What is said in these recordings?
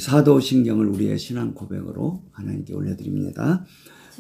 사도신경을 우리의 신앙 고백으로 하나님께 올려드립니다.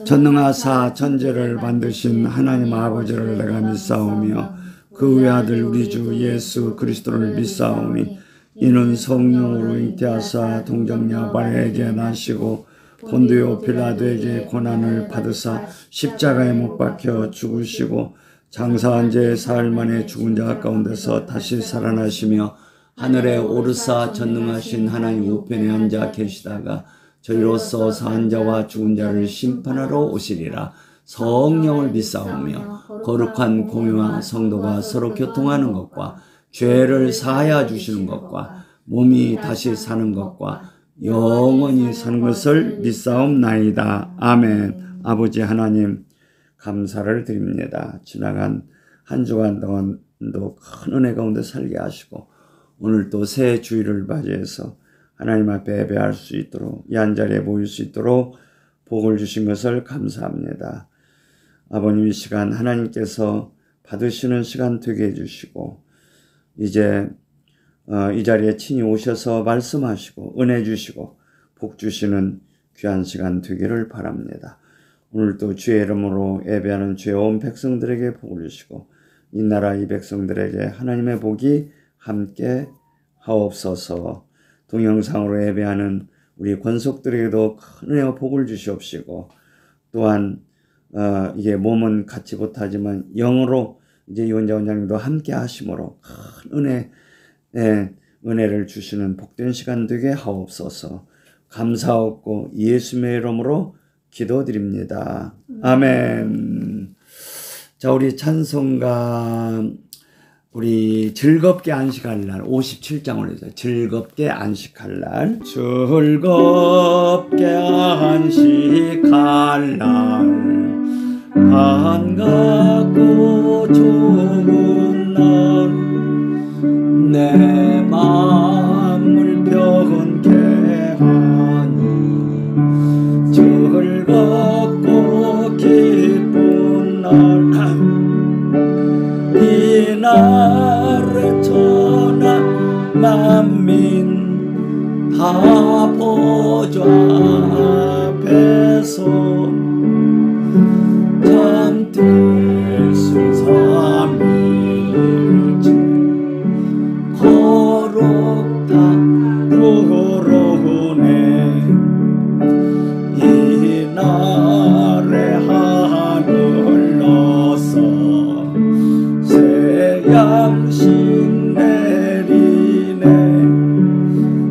전능하사 천지를 만드신 하나님 아버지를 내가 믿사오며 그 외아들 우리 주 예수 그리스도를 믿사오니 이는 성령으로 잉태하사 동정녀 마리아에게 나시고 본디오 빌라도에게 고난을 받으사 십자가에 못 박혀 죽으시고 장사한 지 사흘 만에 죽은 자 가운데서 다시 살아나시며 하늘에 오르사 전능하신 하나님 우편에 앉아 계시다가 저희로서 산 자와 죽은 자를 심판하러 오시리라. 성령을 믿사오며 거룩한 공유와 성도가 서로 교통하는 것과 죄를 사하여 주시는 것과 몸이 다시 사는 것과 영원히 사는 것을 믿사옵나이다. 아멘. 아버지 하나님 감사를 드립니다. 지나간 한 주간 동안도 큰 은혜 가운데 살게 하시고 오늘 또 새 주일을 맞이해서 하나님 앞에 예배할 수 있도록 이 한자리에 모일 수 있도록 복을 주신 것을 감사합니다. 아버님 이 시간 하나님께서 받으시는 시간 되게 해주시고 이제 이 자리에 친히 오셔서 말씀하시고 은혜 주시고 복 주시는 귀한 시간 되기를 바랍니다. 오늘도 주의 이름으로 예배하는 주의 온 백성들에게 복을 주시고 이 나라 이 백성들에게 하나님의 복이 함께 하옵소서. 동영상으로 예배하는 우리 권속들에게도 큰 은혜와 복을 주시옵시고 또한 이게 몸은 같이 못하지만 영으로 이제 이원자 원장님도 함께 하심으로 큰 은혜를 주시는 복된 시간 되게 하옵소서. 감사하고 예수님의 이름으로 기도드립니다. 아멘. 자, 우리 찬송가 우리 즐겁게 안식할 날 57장 올려서 즐겁게 안식할 날 즐겁게 안식할 날 반갑고 좋은 날 내 마음을 편케 하니 즐겁고 기쁜 날 이 날을 전한 만민 다 보좌 앞에서 잠들 삼일째 거룩다 부르네 이 날에 하늘로서 양식 내리네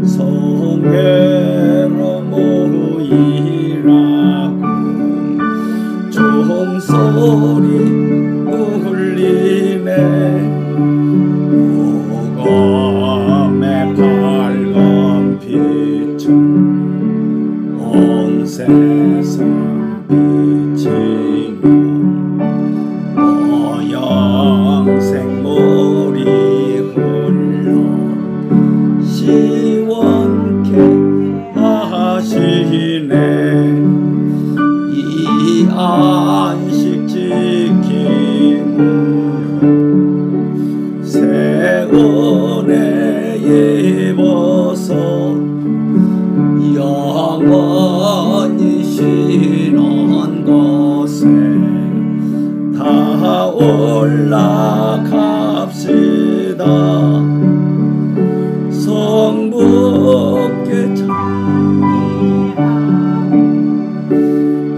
성회로 모이라고 종소리 울리네 오감의 밝은 빛은 온 세상 비치며 생물이 흘러 시원케 하시네 이 안식 지킴으로 새 은혜 입어서 영원히 쉬는 것에 다 올라갑시다. 성부께 찬미하고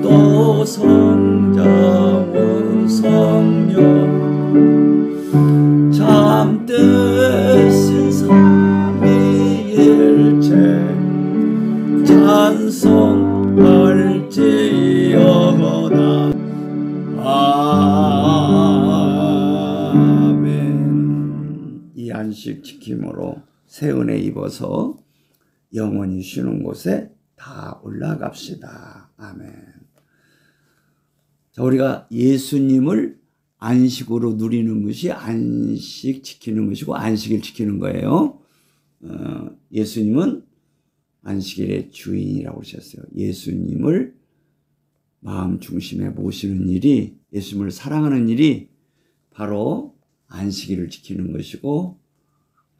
또 성자원 성령 잠드신 삼위일체 찬송할지어다. 아멘. 이 안식 지킴으로 새 은혜 입어서 영원히 쉬는 곳에 다 올라갑시다. 아멘. 자, 우리가 예수님을 안식으로 누리는 것이 안식 지키는 것이고 안식일 지키는 거예요. 예수님은 안식일의 주인이라고 하셨어요. 예수님을 마음 중심에 모시는 일이, 예수님을 사랑하는 일이 바로 안식일을 지키는 것이고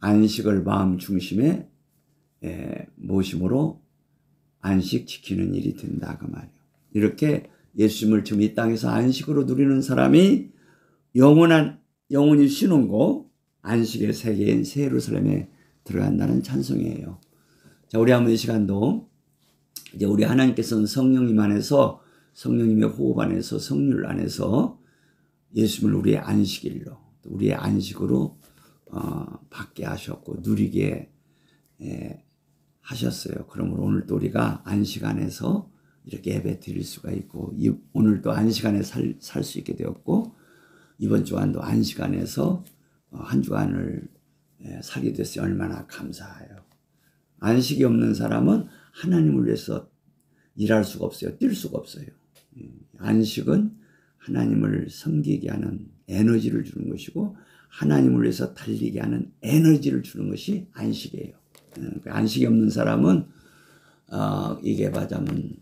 안식을 마음 중심에 모심으로 안식 지키는 일이 된다 그 말이에요. 이렇게 예수님을 지금 이 땅에서 안식으로 누리는 사람이 영원히 쉬는 곳 안식의 세계인 새 예루살렘에 들어간다는 찬송이에요. 자, 우리 한번 이 시간도 이제 우리 하나님께서는 성령님 안에서 성령님의 호흡 안에서 성률 안에서 예수님을 우리의 안식일로 우리의 안식으로 받게 하셨고 누리게 하셨어요. 그러므로 오늘 또 우리가 안식 안에서 이렇게 예배 드릴 수가 있고 오늘 또 안식 안에 살 수 있게 되었고 이번 주간도 안식 안에서 한 주간을 살게 됐으니 얼마나 감사해요. 안식이 없는 사람은 하나님을 위해서 일할 수가 없어요. 뛸 수가 없어요. 안식은 하나님을 섬기게 하는 에너지를 주는 것이고 하나님을 위해서 달리게 하는 에너지를 주는 것이 안식이에요. 안식이 없는 사람은 이게 말하자면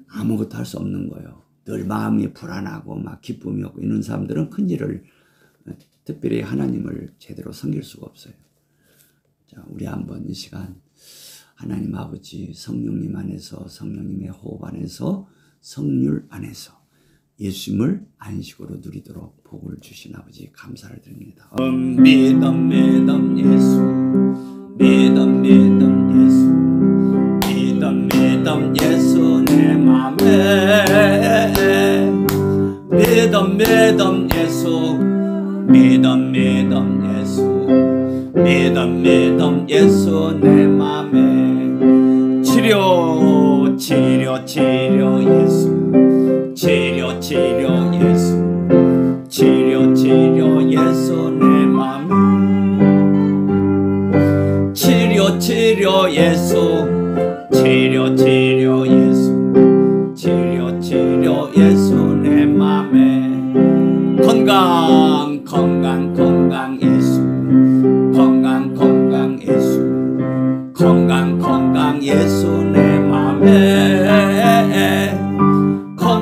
아무것도 할 수 없는 거예요. 늘 마음이 불안하고 막 기쁨이 없고 이런 사람들은 큰 일을 특별히 하나님을 제대로 섬길 수가 없어요. 자, 우리 한번 이 시간 하나님 아버지 성령님 안에서 성령님의 호흡 안에서 성률 안에서 예수님을 안식으로 누리도록 복을 주신 아버지 감사를 드립니다. 믿음 예수 믿음 예수 믿음 예수 내 맘에 믿음 예수 믿음 예수 믿음 예수 내 맘에 치료 예수 치료 예수 치료 예수 내 맘에 치료 예수 치료 예수 치료 예수 내 맘에 건강 예수 건강 예수 건강 예수 내 맘에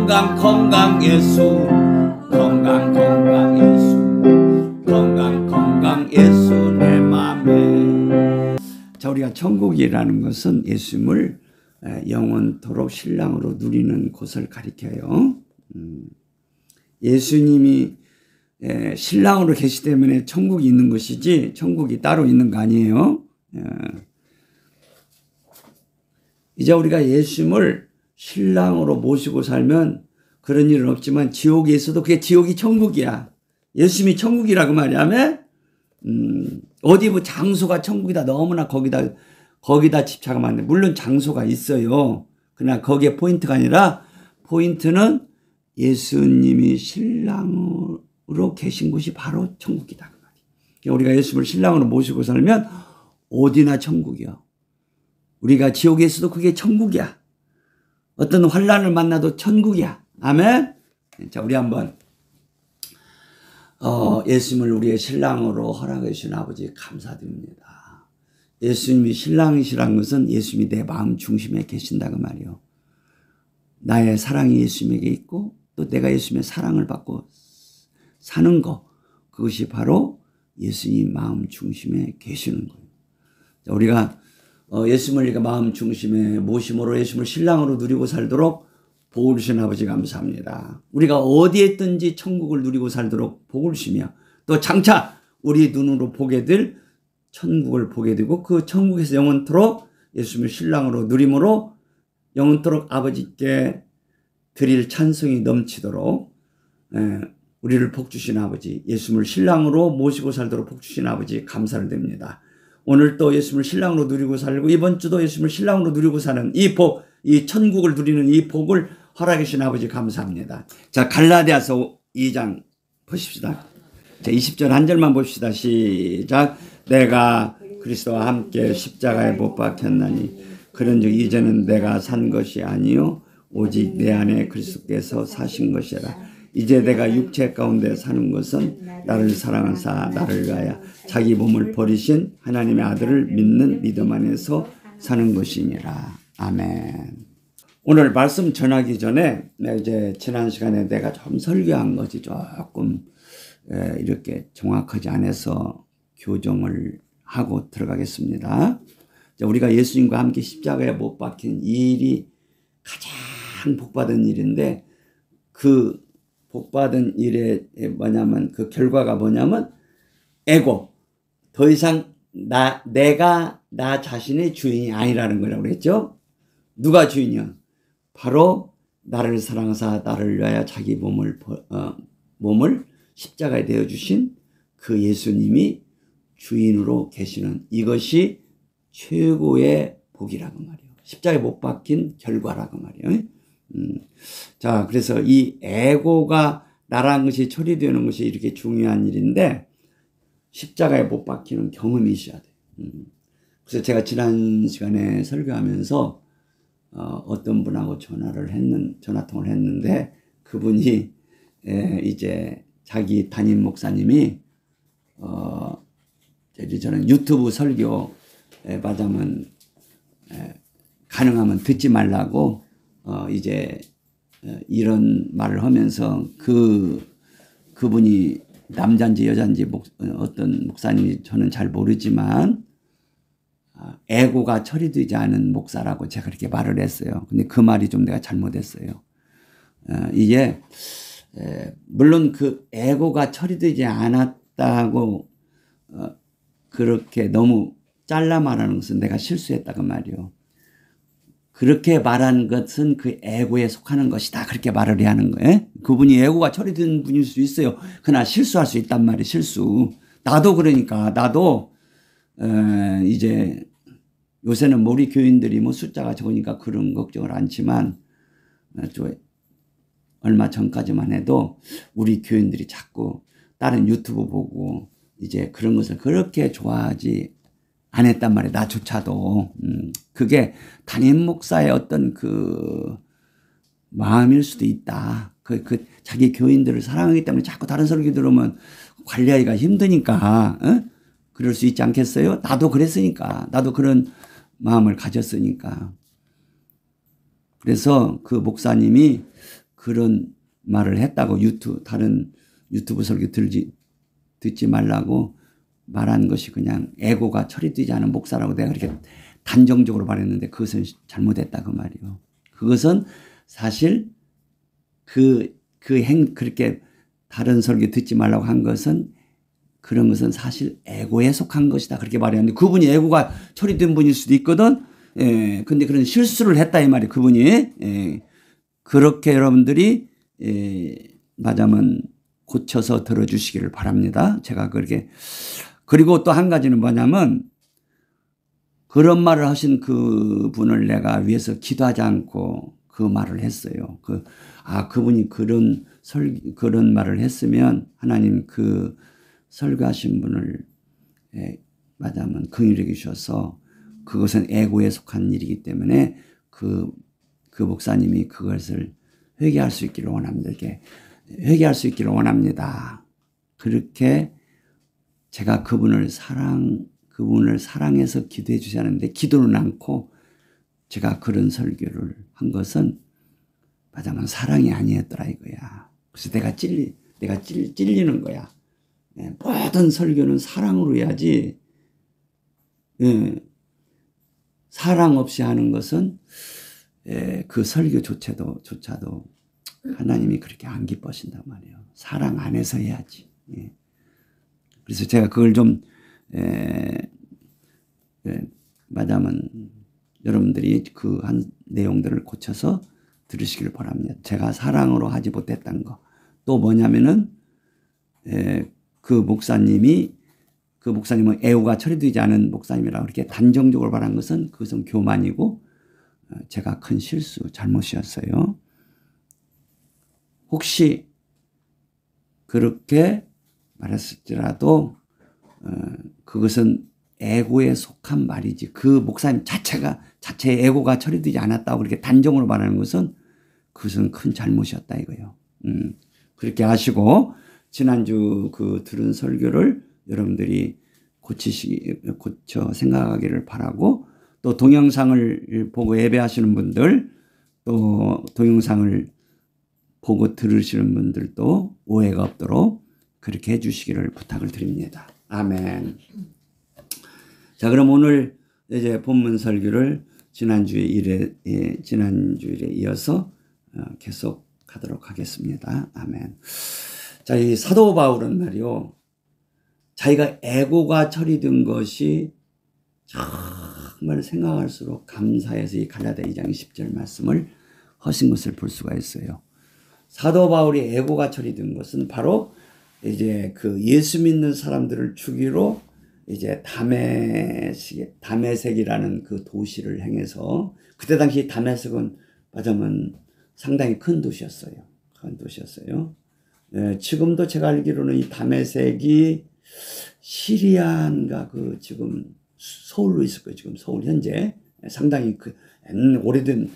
건강 예수 건강 예수 내 맘에. 자, 우리가 천국이라는 것은 예수님을 영원토록 신랑으로 누리는 곳을 가리켜요. 예수님이 신랑으로 계시기 때문에 천국이 있는 것이지 천국이 따로 있는 거 아니에요. 이제 우리가 예수님을 신랑으로 모시고 살면 그런 일은 없지만 지옥에 있어도 그게 지옥이 천국이야. 예수님이 천국이라고 말이야. 어디 뭐 장소가 천국이다 너무나 거기다 집착하면 안 돼. 물론 장소가 있어요. 그러나 거기에 포인트가 아니라 포인트는 예수님이 신랑으로 계신 곳이 바로 천국이다. 그러니까 우리가 예수님을 신랑으로 모시고 살면 어디나 천국이야. 우리가 지옥에 있어도 그게 천국이야. 어떤 환난을 만나도 천국이야. 아멘. 자, 우리 한번 예수님을 우리의 신랑으로 허락해 주신 아버지 감사드립니다. 예수님이 신랑이시란 것은 예수님이 내 마음 중심에 계신다고 말이요. 나의 사랑이 예수님에게 있고 또 내가 예수님의 사랑을 받고 사는 것, 그것이 바로 예수님 마음 중심에 계시는 거예요. 자, 우리가 예수님을 마음 중심에 모심으로 예수님을 신랑으로 누리고 살도록 복을 주신 아버지 감사합니다. 우리가 어디에 있든지 천국을 누리고 살도록 복을 주시며 또 장차 우리 눈으로 보게 될 천국을 보게 되고 그 천국에서 영원토록 예수님을 신랑으로 누림으로 영원토록 아버지께 드릴 찬송이 넘치도록 우리를 복 주신 아버지, 예수님을 신랑으로 모시고 살도록 복 주신 아버지 감사를 드립니다. 오늘 또 예수님을 신랑으로 누리고 살고 이번 주도 예수님을 신랑으로 누리고 사는 이 복, 이 천국을 누리는 이 복을 허락해 주신 아버지 감사합니다. 자, 갈라디아서 2장 보십시다. 자, 20절 한 절만 봅시다. 시작. 내가 그리스도와 함께 십자가에 못 박혔나니 그런즉 이제는 내가 산 것이 아니요 오직 내 안에 그리스도께서 사신 것이라. 이제 내가 육체 가운데 사는 것은 나를 사랑하사 나를 위하여 자기 몸을 버리신 하나님의 아들을 믿는 믿음 안에서 사는 것이니라. 아멘. 오늘 말씀 전하기 전에 이제 지난 시간에 내가 좀 설교한 것이 조금 이렇게 정확하지 않아서 교정을 하고 들어가겠습니다. 우리가 예수님과 함께 십자가에 못 박힌 이 일이 가장 복받은 일인데 그 복받은 일의 뭐냐면 그 결과가 뭐냐면 에고, 더 이상 내가 나 자신의 주인이 아니라는 거라고 그랬죠. 누가 주인이야? 바로 나를 사랑하사 나를 위하여 자기 몸을 십자가에 내어주신 그 예수님이 주인으로 계시는 이것이 최고의 복이라고 말이에요. 십자가에 못 박힌 결과라고 말이에요. 자, 그래서 이 에고가 나라는 것이 처리되는 것이 이렇게 중요한 일인데 십자가에 못 박히는 경험이 있어야 돼요. 그래서 제가 지난 시간에 설교하면서 어떤 분하고 전화통화를 했는데 그분이 이제 자기 담임 목사님이 저는 유튜브 설교에 맞으면 가능하면 듣지 말라고 이제 이런 말을 하면서 그분이 남자인지 여자인지 어떤 목사님이 저는 잘 모르지만 에고가 처리되지 않은 목사라고 제가 그렇게 말을 했어요. 근데 그 말이 좀 내가 잘못했어요. 이게 물론 그 에고가 처리되지 않았다고 그렇게 너무 잘라 말하는 것은 내가 실수했다고 말이요. 그렇게 말한 것은 그 에고에 속하는 것이다. 그렇게 말을 해야 하는 거예요. 그분이 에고가 처리된 분일 수 있어요. 그러나 실수할 수 있단 말이에요. 실수. 나도 그러니까 나도 이제 요새는 우리 교인들이 뭐 숫자가 적으니까 그런 걱정을 않지만 얼마 전까지만 해도 우리 교인들이 자꾸 다른 유튜브 보고 이제 그런 것을 그렇게 좋아하지 않았단 말이에요. 나조차도. 그게 담임 목사의 어떤 그 마음일 수도 있다. 자기 교인들을 사랑하기 때문에 자꾸 다른 설교 들으면 관리하기가 힘드니까 그럴 수 있지 않겠어요? 나도 그랬으니까. 나도 그런 마음을 가졌으니까. 그래서 그 목사님이 그런 말을 했다고 다른 유튜브 설교 듣지 말라고 말한 것이 그냥 에고가 처리되지 않은 목사라고 내가 그렇게 단정적으로 말했는데 그것은 잘못했다 그 말이요. 그것은 사실 그렇게 다른 설교 듣지 말라고 한 것은 그런 것은 사실 에고에 속한 것이다 그렇게 말했는데 그분이 에고가 처리된 분일 수도 있거든. 근데 그런 실수를 했다 이 말이에요. 그분이. 그렇게 여러분들이 맞으면 고쳐서 들어주시기를 바랍니다. 제가 그렇게. 그리고 또 한 가지는 뭐냐면 그런 말을 하신 그 분을 내가 위해서 기도하지 않고 그 말을 했어요. 그분이 그런 말을 했으면 하나님 그 설교하신 분을 맞으면 긍휼히 여기셔서 그것은 에고에 속한 일이기 때문에 그 목사님이 그것을 회개할 수 있기를 원합니다. 이렇게 회개할 수 있기를 원합니다. 그렇게 제가 그분을 사랑해서 기도해 주셔야 하는데 기도는 않고 제가 그런 설교를 한 것은 맞아면 사랑이 아니었더라 이거야. 그래서 내가 찔리는 거야. 모든 설교는 사랑으로 해야지. 사랑 없이 하는 것은 그 설교조차도 하나님이 그렇게 안 기뻐하신단 말이에요. 사랑 안에서 해야지. 그래서 제가 그걸 좀 맞으면 여러분들이 그 한 내용들을 고쳐서 들으시기를 바랍니다. 제가 사랑으로 하지 못했던 거. 또 뭐냐면은 그 목사님은 에고가 처리되지 않은 목사님이라고 그렇게 단정적으로 말한 것은 그것은 교만이고 제가 큰 잘못이었어요. 혹시 그렇게 말했을지라도 그것은 에고에 속한 말이지 그 목사님 자체의 에고가 처리되지 않았다고 그렇게 단정으로 말하는 것은 그것은 큰 잘못이었다 이거예요. 그렇게 하시고 지난주 그 들은 설교를 여러분들이 고쳐 생각하기를 바라고 또 동영상을 보고 예배하시는 분들 또 동영상을 보고 들으시는 분들도 오해가 없도록 그렇게 해주시기를 부탁을 드립니다. 아멘. 자, 그럼 오늘 이제 본문 설교를 지난주일에 이어서 계속 하도록 하겠습니다. 아멘. 자, 이 사도 바울은 말이요, 자기가 애고가 처리된 것이 정말 생각할수록 감사해서 이 갈라디아 2장 10절 말씀을 하신 것을 볼 수가 있어요. 사도 바울이 애고가 처리된 것은 바로 이제 그 예수 믿는 사람들을 주기로 이제 다메섹이라는 그 도시를 향해서, 그때 당시 다메섹은 맞으면 상당히 큰 도시였어요. 큰 도시였어요. 지금도 제가 알기로는 이 다메섹이 시리아인가 그 지금 서울로 있을 거예요. 지금 서울 현재 상당히 그 오래된,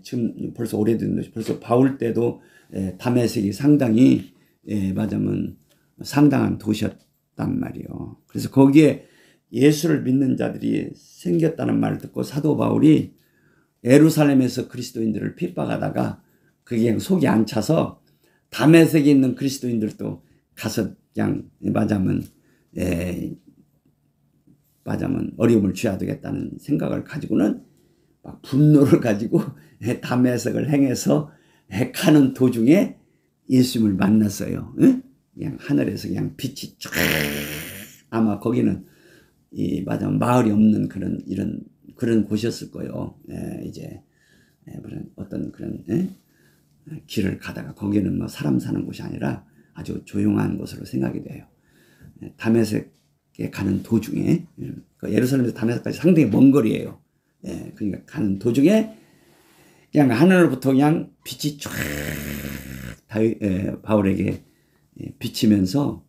지금 벌써 오래된 도시, 벌써 바울 때도 다메섹이 상당히 맞으면 상당한 도시였단 말이에요. 그래서 거기에 예수를 믿는 자들이 생겼다는 말을 듣고 사도 바울이 예루살렘에서 그리스도인들을 핍박하다가 그게 속이 안 차서 다메섹에 있는 그리스도인들도 가서 그냥 맞으면 어려움을 줘야 되겠다는 생각을 가지고는 막 분노를 가지고 다메섹을 향해서 가는 도중에 예수님을 만났어요. 그냥 하늘에서 그냥 빛이 쫙, 아마 거기는 맞으면 마을이 없는 그런 곳이었을 거예요. 이제 어떤 그런 길을 가다가 거기는 뭐 사람 사는 곳이 아니라 아주 조용한 곳으로 생각이 돼요. 다메섹에 가는 도중에, 예루살렘에서 다메섹까지 상당히 먼 거리예요. 그러니까 가는 도중에 그냥 하늘로부터 그냥 빛이 쫙 바울에게 비치면서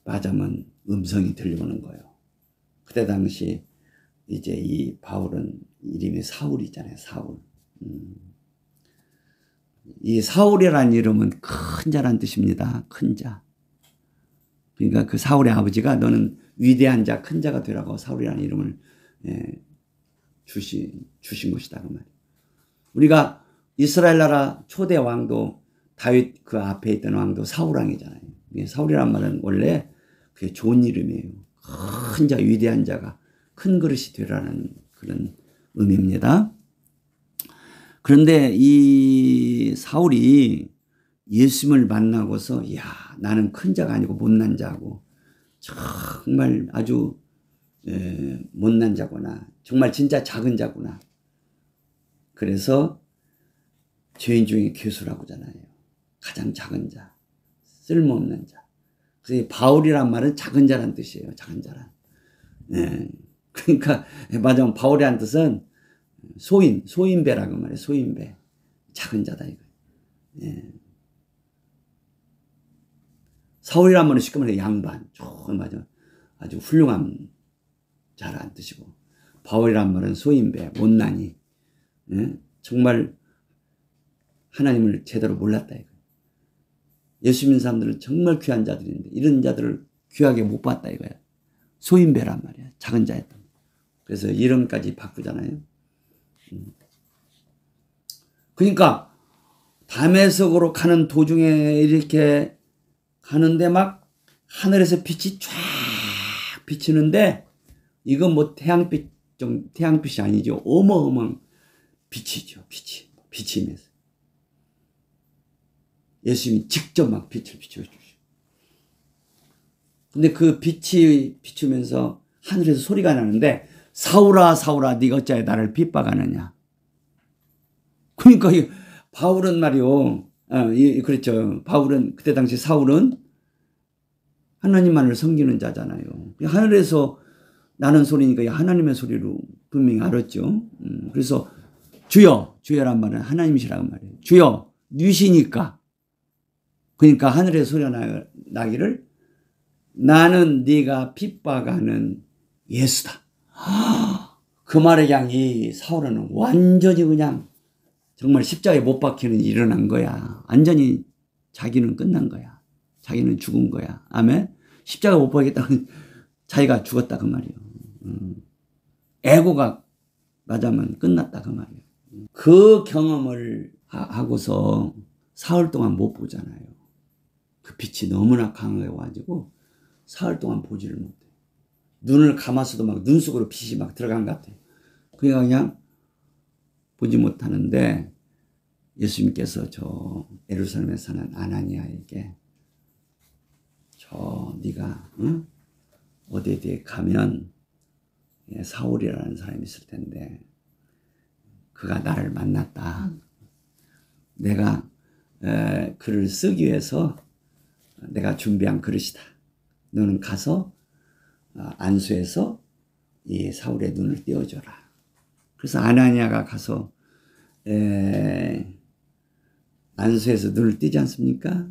맞으면 음성이 들려오는 거예요. 그때 당시 이제 이 바울은 이름이 사울이잖아요. 사울. 이 사울이라는 이름은 큰 자란 뜻입니다. 큰 자. 그러니까 그 사울의 아버지가 너는 위대한 자, 큰 자가 되라고 사울이라는 이름을 주신 것이다. 그 말이에요. 우리가 이스라엘 나라 초대 왕도 다윗 그 앞에 있던 왕도 사울 왕이잖아요. 사울이란 말은 원래 그게 좋은 이름이에요. 큰 자, 위대한 자가 큰 그릇이 되라는 그런 의미입니다. 그런데 이 사울이 예수님을 만나고서 야, 나는 큰 자가 아니고 못난 자고 정말 아주 못난 자구나. 정말 진짜 작은 자구나. 그래서 죄인 중에 괴수라고 하잖아요. 가장 작은 자, 쓸모없는 자. 그래서 바울이란 말은 작은 자란 뜻이에요. 작은 자란. 그러니까 맞아, 바울이란 뜻은 소인배라고 말해요. 소인배. 작은 자다 이거. 사울이란 말은 쉽게 말해 양반. 맞아. 아주 훌륭한 자란 뜻이고, 바울이란 말은 소인배, 못난이. 정말 하나님을 제대로 몰랐다 이거. 예수 믿는 사람들은 정말 귀한 자들인데 이런 자들을 귀하게 못 봤다 이거야. 소인배란 말이야. 작은 자였다. 그래서 이름까지 바꾸잖아요. 그러니까 다메섹으로 가는 도중에 이렇게 가는데 막 하늘에서 빛이 쫙 비치는데, 이건 뭐 태양빛이 아니죠. 어마어마한 빛이죠. 빛이면서 예수님이 직접 막 빛을 비춰주시죠. 근데 그 빛이 비추면서 하늘에서 소리가 나는데, 사울아 사울아 네가 어찌하여 나를 핍박하느냐. 그러니까 바울은 말이요, 그렇죠. 바울은 그때 당시 사울은 하나님만을 섬기는 자잖아요. 하늘에서 나는 소리니까 하나님의 소리로 분명히 알았죠. 그래서 주여란 말은 하나님이시라고 말이에요. 주여 뉘시니까. 그러니까 하늘에서 소리가 나기를 나는 네가 핍박하는 예수다. 그 말에 그냥 이 사울은 완전히 그냥 정말 십자가에 못 박히는 일이 일어난 거야. 완전히 자기는 끝난 거야. 자기는 죽은 거야. 아멘. 십자가 못 박겠다는 자기가 죽었다 그 말이에요. 애고가 맞으면 끝났다 그 말이에요. 그 경험을 하고서 사흘 동안 못 보잖아요. 그 빛이 너무나 강해가지고 사흘 동안 보지를 못해. 눈을 감았어도 막 눈 속으로 빛이 막 들어간 것 같아요. 그러니까 그냥 보지 못하는데 예수님께서 저 예루살렘에 사는 아나니아에게 네가 어디에 가면 사울이라는 사람이 있을 텐데 그가 나를 만났다. 내가 글을 쓰기 위해서 내가 준비한 그릇이다. 너는 가서 안수해서 이 사울의 눈을 띄워줘라. 그래서 아나니아가 가서 안수해서 눈을 띄지 않습니까?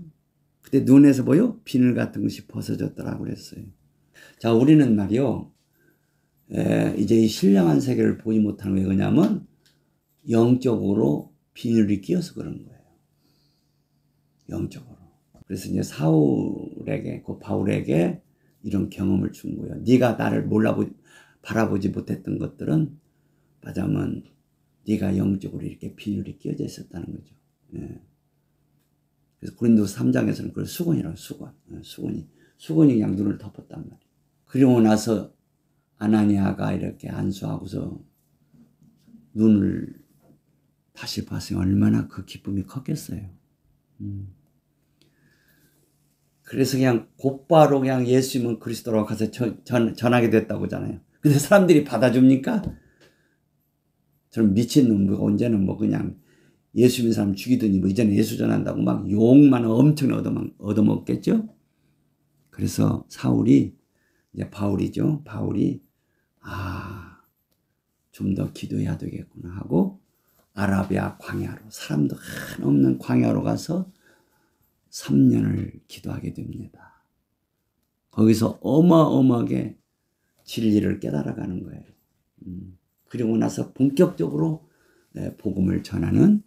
그때 눈에서 뭐요? 비늘 같은 것이 벗어졌더라고 그랬어요. 자, 우리는 말이요, 이제 이 신령한 세계를 보지 못하는 게 뭐냐면 영적으로 비늘이 끼어서 그런 거예요. 영적으로. 그래서 이제 사울에게, 그 바울에게 이런 경험을 준 거예요. 네가 나를 바라보지 못했던 것들은 말하자면 네가 영적으로 이렇게 비늘이 끼어져 있었다는 거죠. 예. 그래서 고린도서 3장에서는 그걸 수건이라고 수건이 그냥 눈을 덮었단 말이에요. 그리고 나서 아나니아가 이렇게 안수하고서 눈을 다시 봤으니 얼마나 그 기쁨이 컸겠어요. 그래서 그냥 곧바로 그냥 예수님은 그리스도라고 가서 전하게 됐다고 하잖아요. 근데 사람들이 받아줍니까? 저는 미친놈, 언제는 그냥 예수 믿는 사람 죽이더니 이제는 예수 전한다고 막 욕만 엄청나게 얻어먹겠죠? 그래서 사울이, 이제 바울이죠. 바울이, 좀 더 기도해야 되겠구나 하고 아라비아 광야로, 사람도 없는 광야로 가서 3년을 기도하게 됩니다. 거기서 어마어마하게 진리를 깨달아가는 거예요. 그리고 나서 본격적으로 복음을 전하는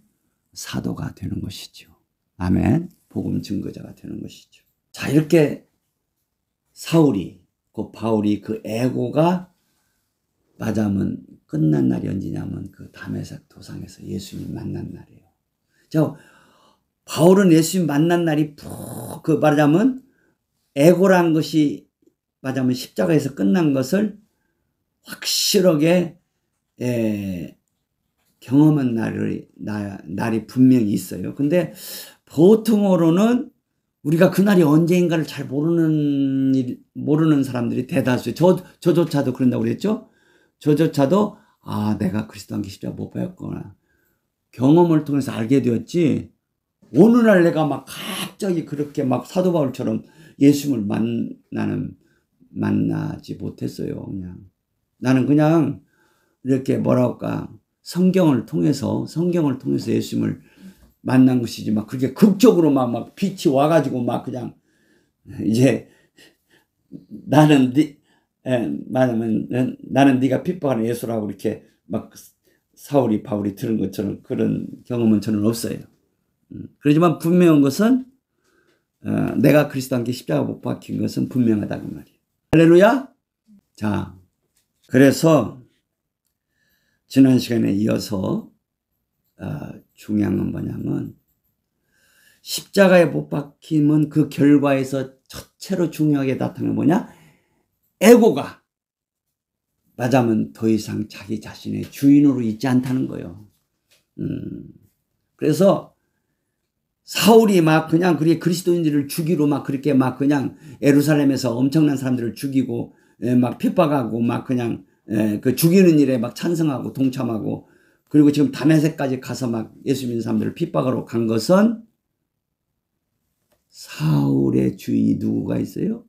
사도가 되는 것이죠. 아멘. 복음 증거자가 되는 것이죠. 자, 이렇게 사울이, 그 바울이 그 애고가 맞으면 끝난 날이 언제냐면 그 다메섹 도상에서 예수님 만난 날이에요. 자, 바울은 예수님 만난 날이 그 말하자면 애고란 것이 말하자면 십자가에서 끝난 것을 확실하게 경험한 날이 분명히 있어요. 근데 보통으로는 우리가 그날이 언제인가를 잘 모르는 사람들이 대다수예요. 저조차도 그런다고 그랬죠? 저조차도 내가 그리스도 안개 십자가 못 받았구나. 경험을 통해서 알게 되었지. 어느 날 내가 막 갑자기 그렇게 막 사도 바울처럼 예수님을 만나지 못했어요. 나는 그냥 이렇게 뭐랄까 성경을 통해서 예수님을 만난 것이지 막 그렇게 극적으로 막 빛이 와가지고 막 그냥 이제 나는 네가 핍박하는 예수라고 이렇게 막 사울이 바울이 들은 것처럼 그런 경험은 저는 없어요. 그렇지만 분명한 것은 내가 그리스도 함께 십자가 못 박힌 것은 분명하다 그 말이에요. 할렐루야. 자, 그래서 지난 시간에 이어서 중요한 건 뭐냐면 십자가에 못 박힘은 그 결과에서 첫째로 중요하게 나타나는 뭐냐? 에고가 맞으면 더 이상 자기 자신의 주인으로 있지 않다는 거예요. 그래서 사울이 막 그냥 그리스도인들을 죽이로 막 그렇게 막 그냥 예루살렘에서 엄청난 사람들을 죽이고 막 핍박하고 막 그냥 그 죽이는 일에 막 찬성하고 동참하고 그리고 지금 다메섹까지 가서 막 예수 믿는 사람들을 핍박하러 간 것은 사울의 주인이 누구가 있어요?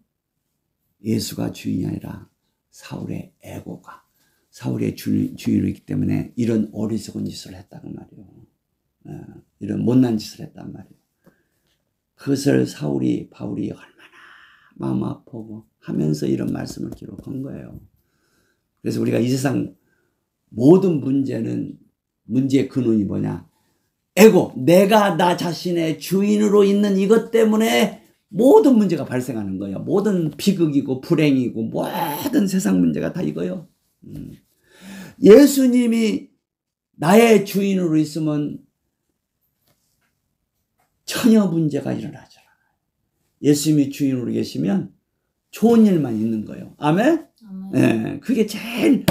예수가 주인이 아니라 사울의 에고가 사울의 주인이기 때문에 이런 어리석은 짓을 했다는 말이에요. 이런 못난 짓을 했단 말이에요. 그것을 바울이 얼마나 마음 아프고 하면서 이런 말씀을 기록한 거예요. 그래서 우리가 이 세상 모든 문제의 근원이 뭐냐? 에고, 내가 나 자신의 주인으로 있는 이것 때문에 모든 문제가 발생하는 거예요. 모든 비극이고 불행이고 모든 세상 문제가 다 이거예요. 예수님이 나의 주인으로 있으면 전혀 문제가 일어나지 않아요. 예수님이 주인으로 계시면 좋은 일만 있는 거예요. 아멘? 예, 그게 제일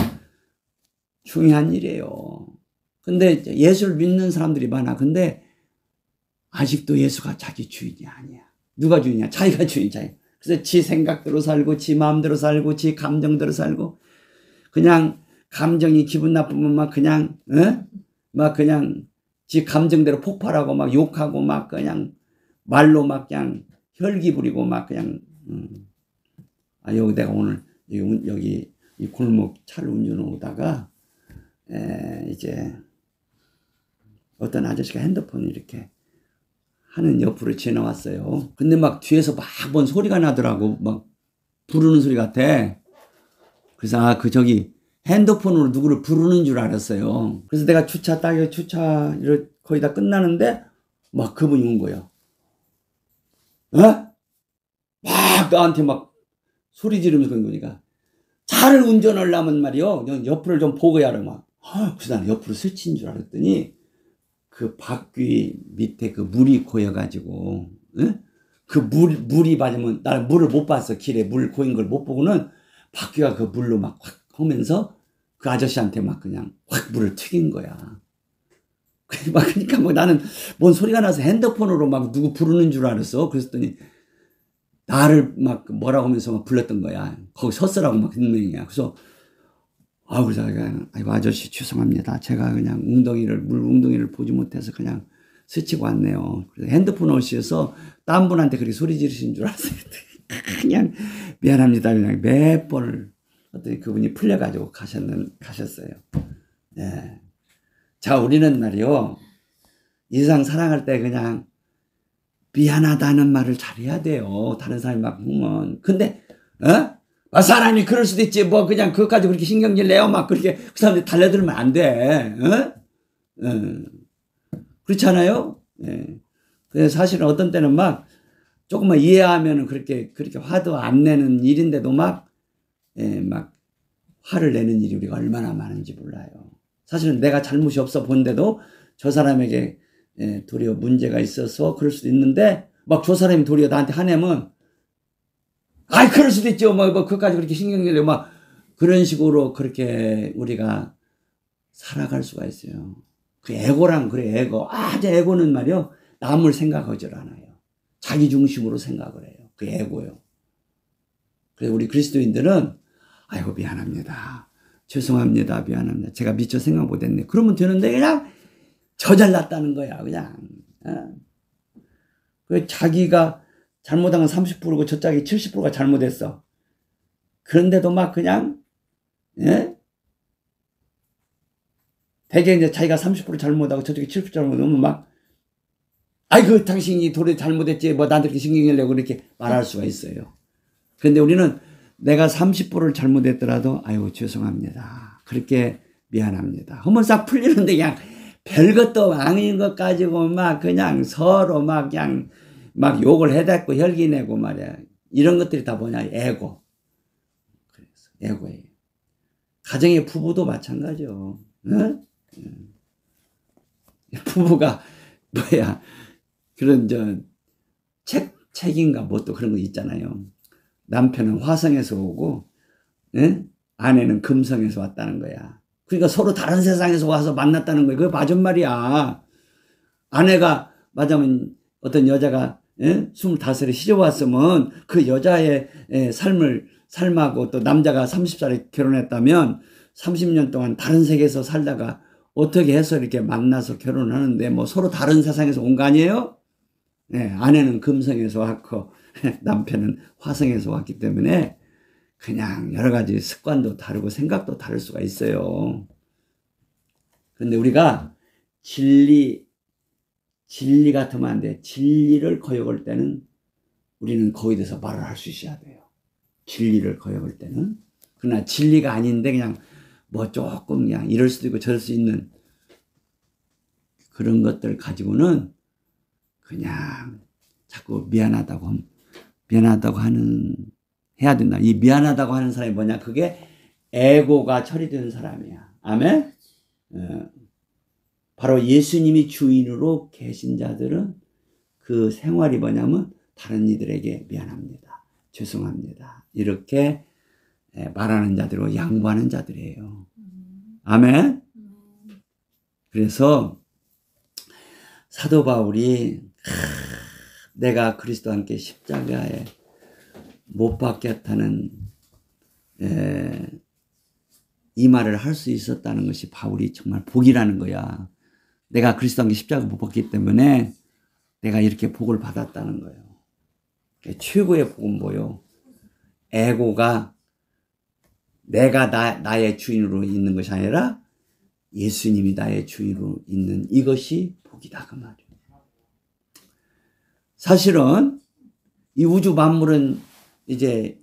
중요한 일이에요. 근데 예수를 믿는 사람들이 많아. 근데 아직도 예수가 자기 주인이 아니야. 누가 주인이야? 자기가 주인이야. 그래서 지 생각대로 살고, 지 마음대로 살고, 지 감정대로 살고, 그냥 감정이 기분 나쁘면 막 그냥, 막 그냥 지 감정대로 폭발하고 막 욕하고 막 그냥 말로 막 그냥 혈기 부리고 막 그냥, 여기 내가 오늘 여기 이 골목 차를 운전해 오다가, 이제 어떤 아저씨가 핸드폰을 이렇게 하는 옆으로 지나왔어요. 근데 막 뒤에서 막 뭔 소리가 나더라고. 막 부르는 소리 같아. 그래서 저기 핸드폰으로 누구를 부르는 줄 알았어요. 그래서 내가 주차 거의 다 끝나는데 막 그분이 온 거예요. 막 나한테 막 소리 지르면서 그런 거니까 차를 운전하려면 말이요. 옆을 좀 보고 해야 막. 그래서 나는 옆으로 스친 줄 알았더니 그 바퀴 밑에 그 물이 고여가지고, 그 물이 맞으면, 나는 물을 못 봤어. 길에 물 고인 걸 못 보고는 바퀴가 그 물로 막 확 하면서 그 아저씨한테 막 그냥 확 물을 튀긴 거야. 그러니까 뭐 나는 뭔 소리가 나서 핸드폰으로 막 누구 부르는 줄 알았어. 그랬더니 나를 막 뭐라고 하면서 막 불렀던 거야. 거기 섰으라고 막 분명이야. 그래서 그래서 아이고 아저씨 죄송합니다. 제가 그냥 물 웅덩이를 보지 못해서 그냥 스치고 왔네요. 그래서 핸드폰 없이서 딴 분한테 그렇게 소리 지르신 줄 알았어요. 그냥 미안합니다. 그냥 몇 번을 어떤 그분이 풀려가지고 가셨어요. 예. 자, 우리는 말이요. 이 세상 사랑할 때 그냥 미안하다는 말을 잘해야 돼요. 다른 사람이 막 보면. 근데, 사람이 그럴 수도 있지. 뭐, 그냥 그것까지 그렇게 신경질 내요. 막 그렇게 그 사람들이 달려들면 안 돼. 그렇지 않아요? 예. 그래서 사실은 어떤 때는 막 조금만 이해하면은 그렇게 화도 안 내는 일인데도 막 화를 내는 일이 우리가 얼마나 많은지 몰라요. 사실은 내가 잘못이 없어 본데도 저 사람에게 도리어 문제가 있어서 그럴 수도 있는데 막 저 사람이 도리어 나한테 화내면 그럴 수도 있죠. 뭐 그것까지 그렇게 신경질 내고 막 그런 식으로 그렇게 우리가 살아갈 수가 있어요. 그 에고란 그래, 에고. 저 에고는 말이요. 남을 생각하지 않아요. 자기 중심으로 생각을 해요. 그 에고요. 그래서 우리 그리스도인들은 아이고 미안합니다. 죄송합니다. 미안합니다. 제가 미처 생각 못했네. 그러면 되는데 그냥 저 잘났다는 거야. 그냥. 자기가 잘못한 건 30%고 저 짝이 70%가 잘못했어. 그런데도 막 그냥 대개 이제 자기가 30% 잘못하고 저쪽이 70% 잘못하면 막 당신이 도리 잘못했지 뭐 나한테 그렇게 신경을 내고 이렇게 말할 수가 있어요. 그런데 우리는 내가 30%를 잘못했더라도 아이고 죄송합니다. 그렇게 미안합니다. 하면 싹 풀리는데 그냥 별것도 아닌 것 가지고 막 그냥 서로 막 그냥 막 욕을 해댔고 혈기내고 말이야. 이런 것들이 다 뭐냐? 에고. 그래서 에고예요. 가정의 부부도 마찬가지요. 부부가 그런 책인가 뭐 또 그런 거 있잖아요. 남편은 화성에서 오고 아내는 금성에서 왔다는 거야. 그러니까 서로 다른 세상에서 와서 만났다는 거야. 그게 맞은 말이야. 아내가 맞으면 어떤 여자가 25살에 시집 왔으면 그 여자의 삶하고 또 남자가 30살에 결혼했다면 30년 동안 다른 세계에서 살다가 어떻게 해서 이렇게 만나서 결혼을 하는데 뭐 서로 다른 세상에서 온 거 아니에요? 아내는 금성에서 왔고 남편은 화성에서 왔기 때문에 그냥 여러 가지 습관도 다르고 생각도 다를 수가 있어요. 그런데 우리가 진리 같으면 안 돼. 진리를 거역할 때는 우리는 거기에 대해서 말을 할 수 있어야 돼요. 진리를 거역할 때는. 그러나 진리가 아닌데 그냥 뭐 조금 그냥 이럴 수도 있고 저럴 수 있는 그런 것들 가지고는 그냥 자꾸 미안하다고 해야 된다. 이 미안하다고 하는 사람이 뭐냐? 그게 에고가 처리되는 사람이야. 아멘? 바로 예수님이 주인으로 계신 자들은 그 생활이 뭐냐면 다른 이들에게 미안합니다. 죄송합니다. 이렇게 말하는 자들이고 양보하는 자들이에요. 아멘. 그래서 사도 바울이 내가 그리스도와 함께 십자가에 못 박혔다는 이 말을 할 수 있었다는 것이 바울이 정말 복이라는 거야. 내가 그리스도와 함께 십자가 못 박기 때문에 내가 이렇게 복을 받았다는 거예요. 최고의 복은 뭐요? 에고가 내가 나의 주인으로 있는 것이 아니라 예수님이 나의 주인으로 있는 이것이 복이다 그 말이에요. 사실은 이 우주 만물은 이제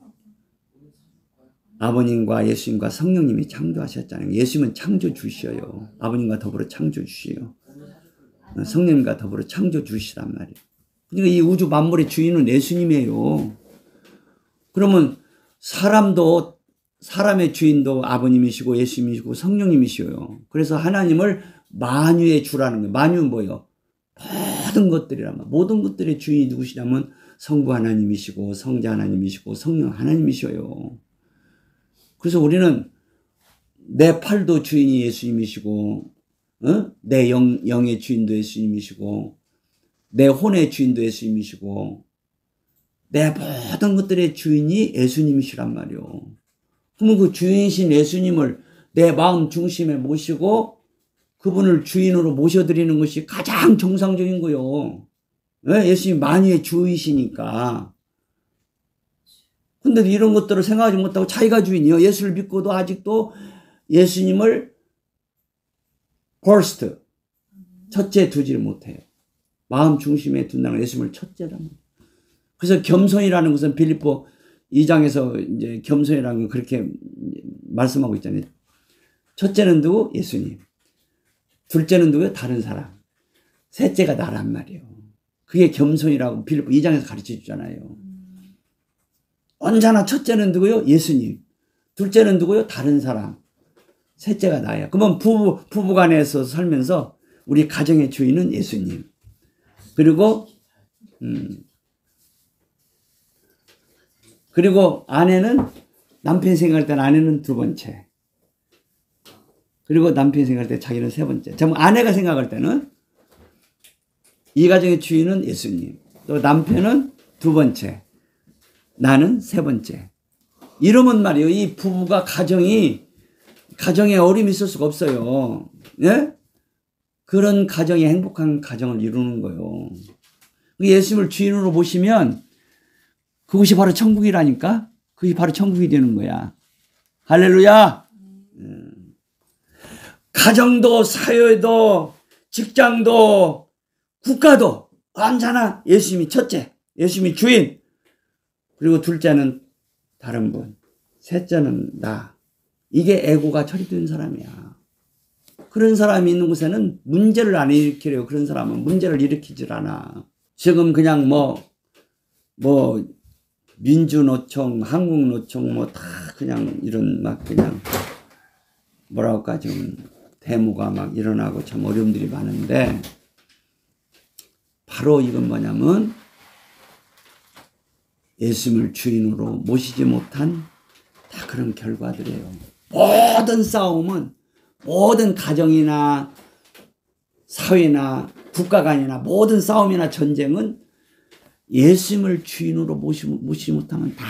아버님과 예수님과 성령님이 창조하셨잖아요. 예수님은 창조주시여요. 아버님과 더불어 창조주시요. 성령님과 더불어 창조주시란 말이에요. 그러니까 이 우주 만물의 주인은 예수님이에요. 그러면 사람의 주인도 아버님이시고 예수님이시고 성령님이시요. 그래서 하나님을 만유의 주라는 거예요. 만유는 뭐예요? 모든 것들이란 말이에요. 모든 것들의 주인이 누구시냐면 성부 하나님이시고 성자 하나님이시고 성령 하나님이셔요. 그래서 우리는 내 팔도 주인이 예수님이시고 내 영의 주인도 예수님이시고 내 혼의 주인도 예수님이시고 내 모든 것들의 주인이 예수님이시란 말이요. 그러면 그 주인이신 예수님을 내 마음 중심에 모시고 그분을 주인으로 모셔드리는 것이 가장 정상적인 거요. 예수님 만유의 주이시니까. 근데 이런 것들을 생각하지 못하고 자기가 주인이요. 예수를 믿고도 아직도 예수님을 first, 첫째 두지를 못해요. 마음 중심에 둔다는 예수님을 첫째라는 거예요. 그래서 겸손이라는 것은 빌립보 2장에서 이제 겸손이라는 건 그렇게 말씀하고 있잖아요. 첫째는 누구? 예수님. 둘째는 누구요? 다른 사람. 셋째가 나란 말이에요. 그게 겸손이라고 빌립보 2장에서 가르쳐 주잖아요. 언제나 첫째는 누구요? 예수님. 둘째는 누구요? 다른 사람. 셋째가 나야. 그러면 부부간에서 살면서 우리 가정의 주인은 예수님. 그리고 아내는 남편이 생각할 때는 아내는 두 번째. 그리고 남편이 생각할 때 자기는 세 번째. 전부 아내가 생각할 때는 이 가정의 주인은 예수님. 또 남편은 두 번째. 나는 세 번째. 이러면 말이에요. 이 부부가 가정에 어림이 있을 수가 없어요. 예? 그런 가정이 행복한 가정을 이루는 거예요. 예수님을 주인으로 모시면 그것이 바로 천국이라니까? 그것이 바로 천국이 되는 거야. 할렐루야! 가정도, 사회도, 직장도, 국가도 언제나 예수님이 첫째, 예수님이 주인, 그리고 둘째는 다른 분, 셋째는 나. 이게 에고가 처리된 사람이야. 그런 사람이 있는 곳에는 문제를 안 일으키려고. 그런 사람은 문제를 일으키질 않아. 지금 그냥 민주노총, 한국노총 다 그냥 이런 그냥 뭐라고 할까 지금 데모가 일어나고 참 어려움들이 많은데 바로 이건 뭐냐면 예수님을 주인으로 모시지 못한 다 그런 결과들이에요. 모든 싸움은 모든 가정이나 사회나 국가 간이나 모든 싸움이나 전쟁은 예수님을 주인으로 모시지 못하면 다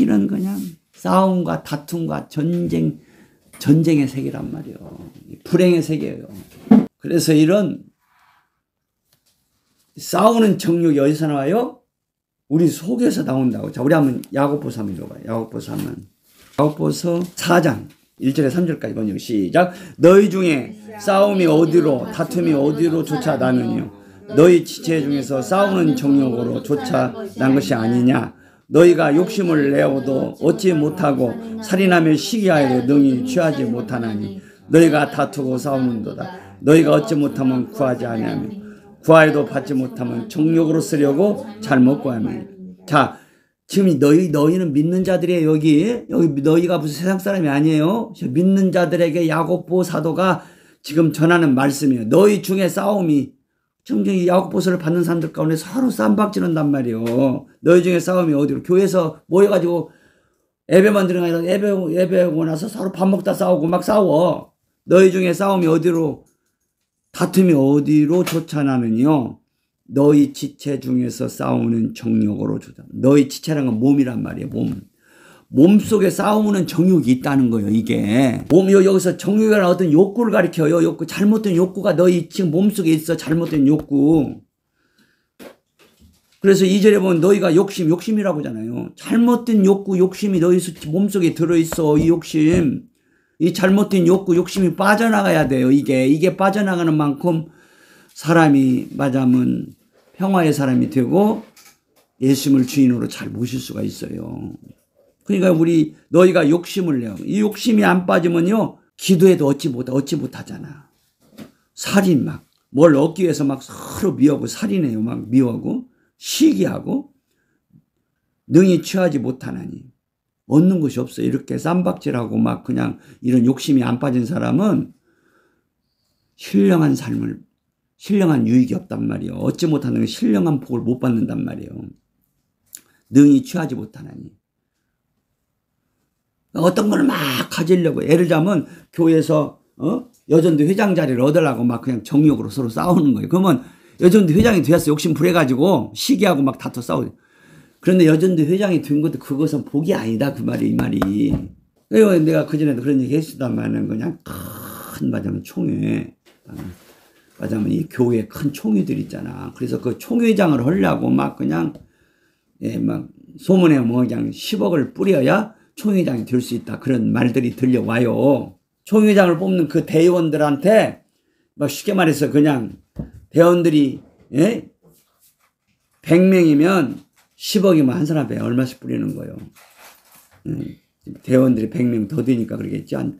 이런 그냥 싸움과 다툼과 전쟁의 세계란 말이에요. 불행의 세계예요. 그래서 이런 싸우는 정욕이 어디서 나와요? 우리 속에서 나온다고. 자, 우리 한번 야고보서 한번 읽어봐요. 야고보서 4장 1절에 3절까지 번역 시작. 너희 중에 싸움이 어디로 다툼이 어디로 조차 나느뇨. 너희 지체 중에서 싸우는 정욕으로 조차 난 것이 아니냐. 너희가 욕심을 내어도 얻지 못하고 살인하며 시기하여도 능히 취하지 못하나니 너희가 다투고 싸우는도다. 너희가 얻지 못하면 구하지 아니하며 구하여도 받지 못하면 정욕으로 쓰려고 잘못 구하며. 자, 지금 너희는 믿는 자들이에요. 여기 너희가 무슨 세상 사람이 아니에요. 믿는 자들에게 야고보 사도가 지금 전하는 말씀이에요. 너희 중에 싸움이 정정이 야곱보서를 받는 사람들 가운데 서로 쌈박지른단 말이에요. 너희 중에 싸움이 어디로? 교회에서 모여가지고 예배만 들어가니까 예배하고 나서 서로 밥 먹다 싸우고 막 싸워. 너희 중에 싸움이 어디로, 다툼이 어디로 쫓아나느니요? 너희 지체 중에서 싸우는 정욕으로 쫓아. 너희 지체란 건 몸이란 말이에요. 몸 속에 싸우는 정욕이 있다는 거예요. 이게 여기서 정욕이라는 어떤 욕구를 가리켜요. 욕구, 잘못된 욕구가 너희 지금 몸속에 있어. 잘못된 욕구. 그래서 2절에 보면 너희가 욕심이라고 하잖아요. 잘못된 욕구, 욕심이 너희 몸속에 들어있어. 이 욕심, 이 잘못된 욕구, 욕심이 빠져나가야 돼요. 이게 빠져나가는 만큼 사람이 맞으면 평화의 사람이 되고 예수님을 주인으로 잘 모실 수가 있어요. 그러니까 너희가 욕심을 내요. 이 욕심이 안 빠지면요, 기도해도 얻지 못하잖아. 살인 뭘 얻기 위해서 막 서로 미워하고 살인해요. 막 미워하고 시기하고 능히 취하지 못하나니 얻는 것이 없어. 이렇게 쌈박질하고 막 그냥 이런 욕심이 안 빠진 사람은 신령한 유익이 없단 말이에요. 얻지 못하는 신령한 복을 못 받는단 말이에요. 능히 취하지 못하나니. 어떤 걸 막 가지려고, 예를 들자면 교회에서 여전도 회장 자리를 얻으려고 막 그냥 정욕으로 서로 싸우는 거예요. 그러면 여전도 회장이 되었어. 욕심 부려가지고 시기하고 막 다퉈 싸우죠. 그런데 여전도 회장이 된 것도 그것은 복이 아니다. 그 말이, 이 말이. 그래서 내가 그전에도 그런 얘기 했었다마는 그냥 맞으면 총회, 맞으면 이 교회 큰 총회들 있잖아. 그래서 그 총회장을 하려고 막 그냥, 막 소문에 뭐 그냥 10억을 뿌려야 총회장이 될 수 있다. 그런 말들이 들려와요. 총회장을 뽑는 그 대의원들한테 막 쉽게 말해서 그냥 대원들이 100명이면 10억이면 한 사람에 얼마씩 뿌리는 거예요. 대원들이 100명 더 되니까 그러겠지. 한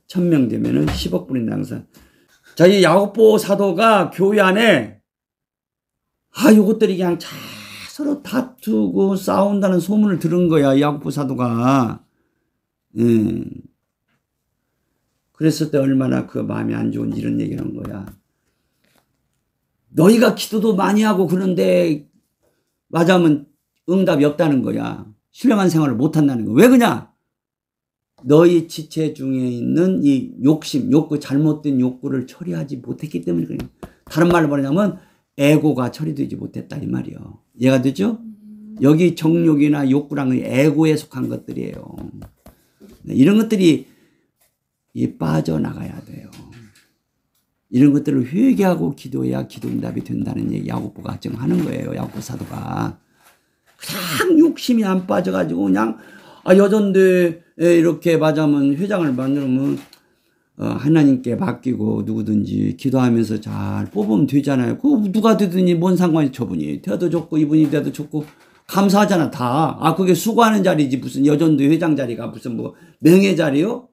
1000명 되면은 10억 뿌린다 항상. 자, 이 야곱보 사도가 교회 안에 요것들이 그냥 서로 다투고 싸운다는 소문을 들은 거야. 야곱보 사도가. 그랬을 때 얼마나 그 마음이 안 좋은지 이런 얘기를 한 거야. 너희가 기도도 많이 하고 그런데 맞으면 응답이 없다는 거야. 신령한 생활을 못한다는 거야. 왜 그러냐? 너희 지체 중에 있는 이 욕구, 잘못된 욕구를 처리하지 못했기 때문에 그래요. 다른 말로 말하자면 에고가 처리되지 못했다 이 말이요. 이해가 되죠? 여기 정욕이나 욕구랑 에고에 속한 것들이에요. 이런 것들이 빠져나가야 돼요. 이런 것들을 회개하고 기도해야 기도응답이 된다는 얘기 야곱보가 증하는 거예요. 야곱보 사도가. 그냥 욕심이 안 빠져가지고 그냥 여전대 이렇게 맞으면 회장을 만들면 하나님께 맡기고 누구든지 기도하면서 잘 뽑으면 되잖아요. 누가 되든지 뭔 상관이, 저분이 돼도 좋고 이분이 돼도 좋고 감사하잖아 다. 그게 수고하는 자리지 무슨 여전대 회장 자리가 무슨 뭐 명예 자리요?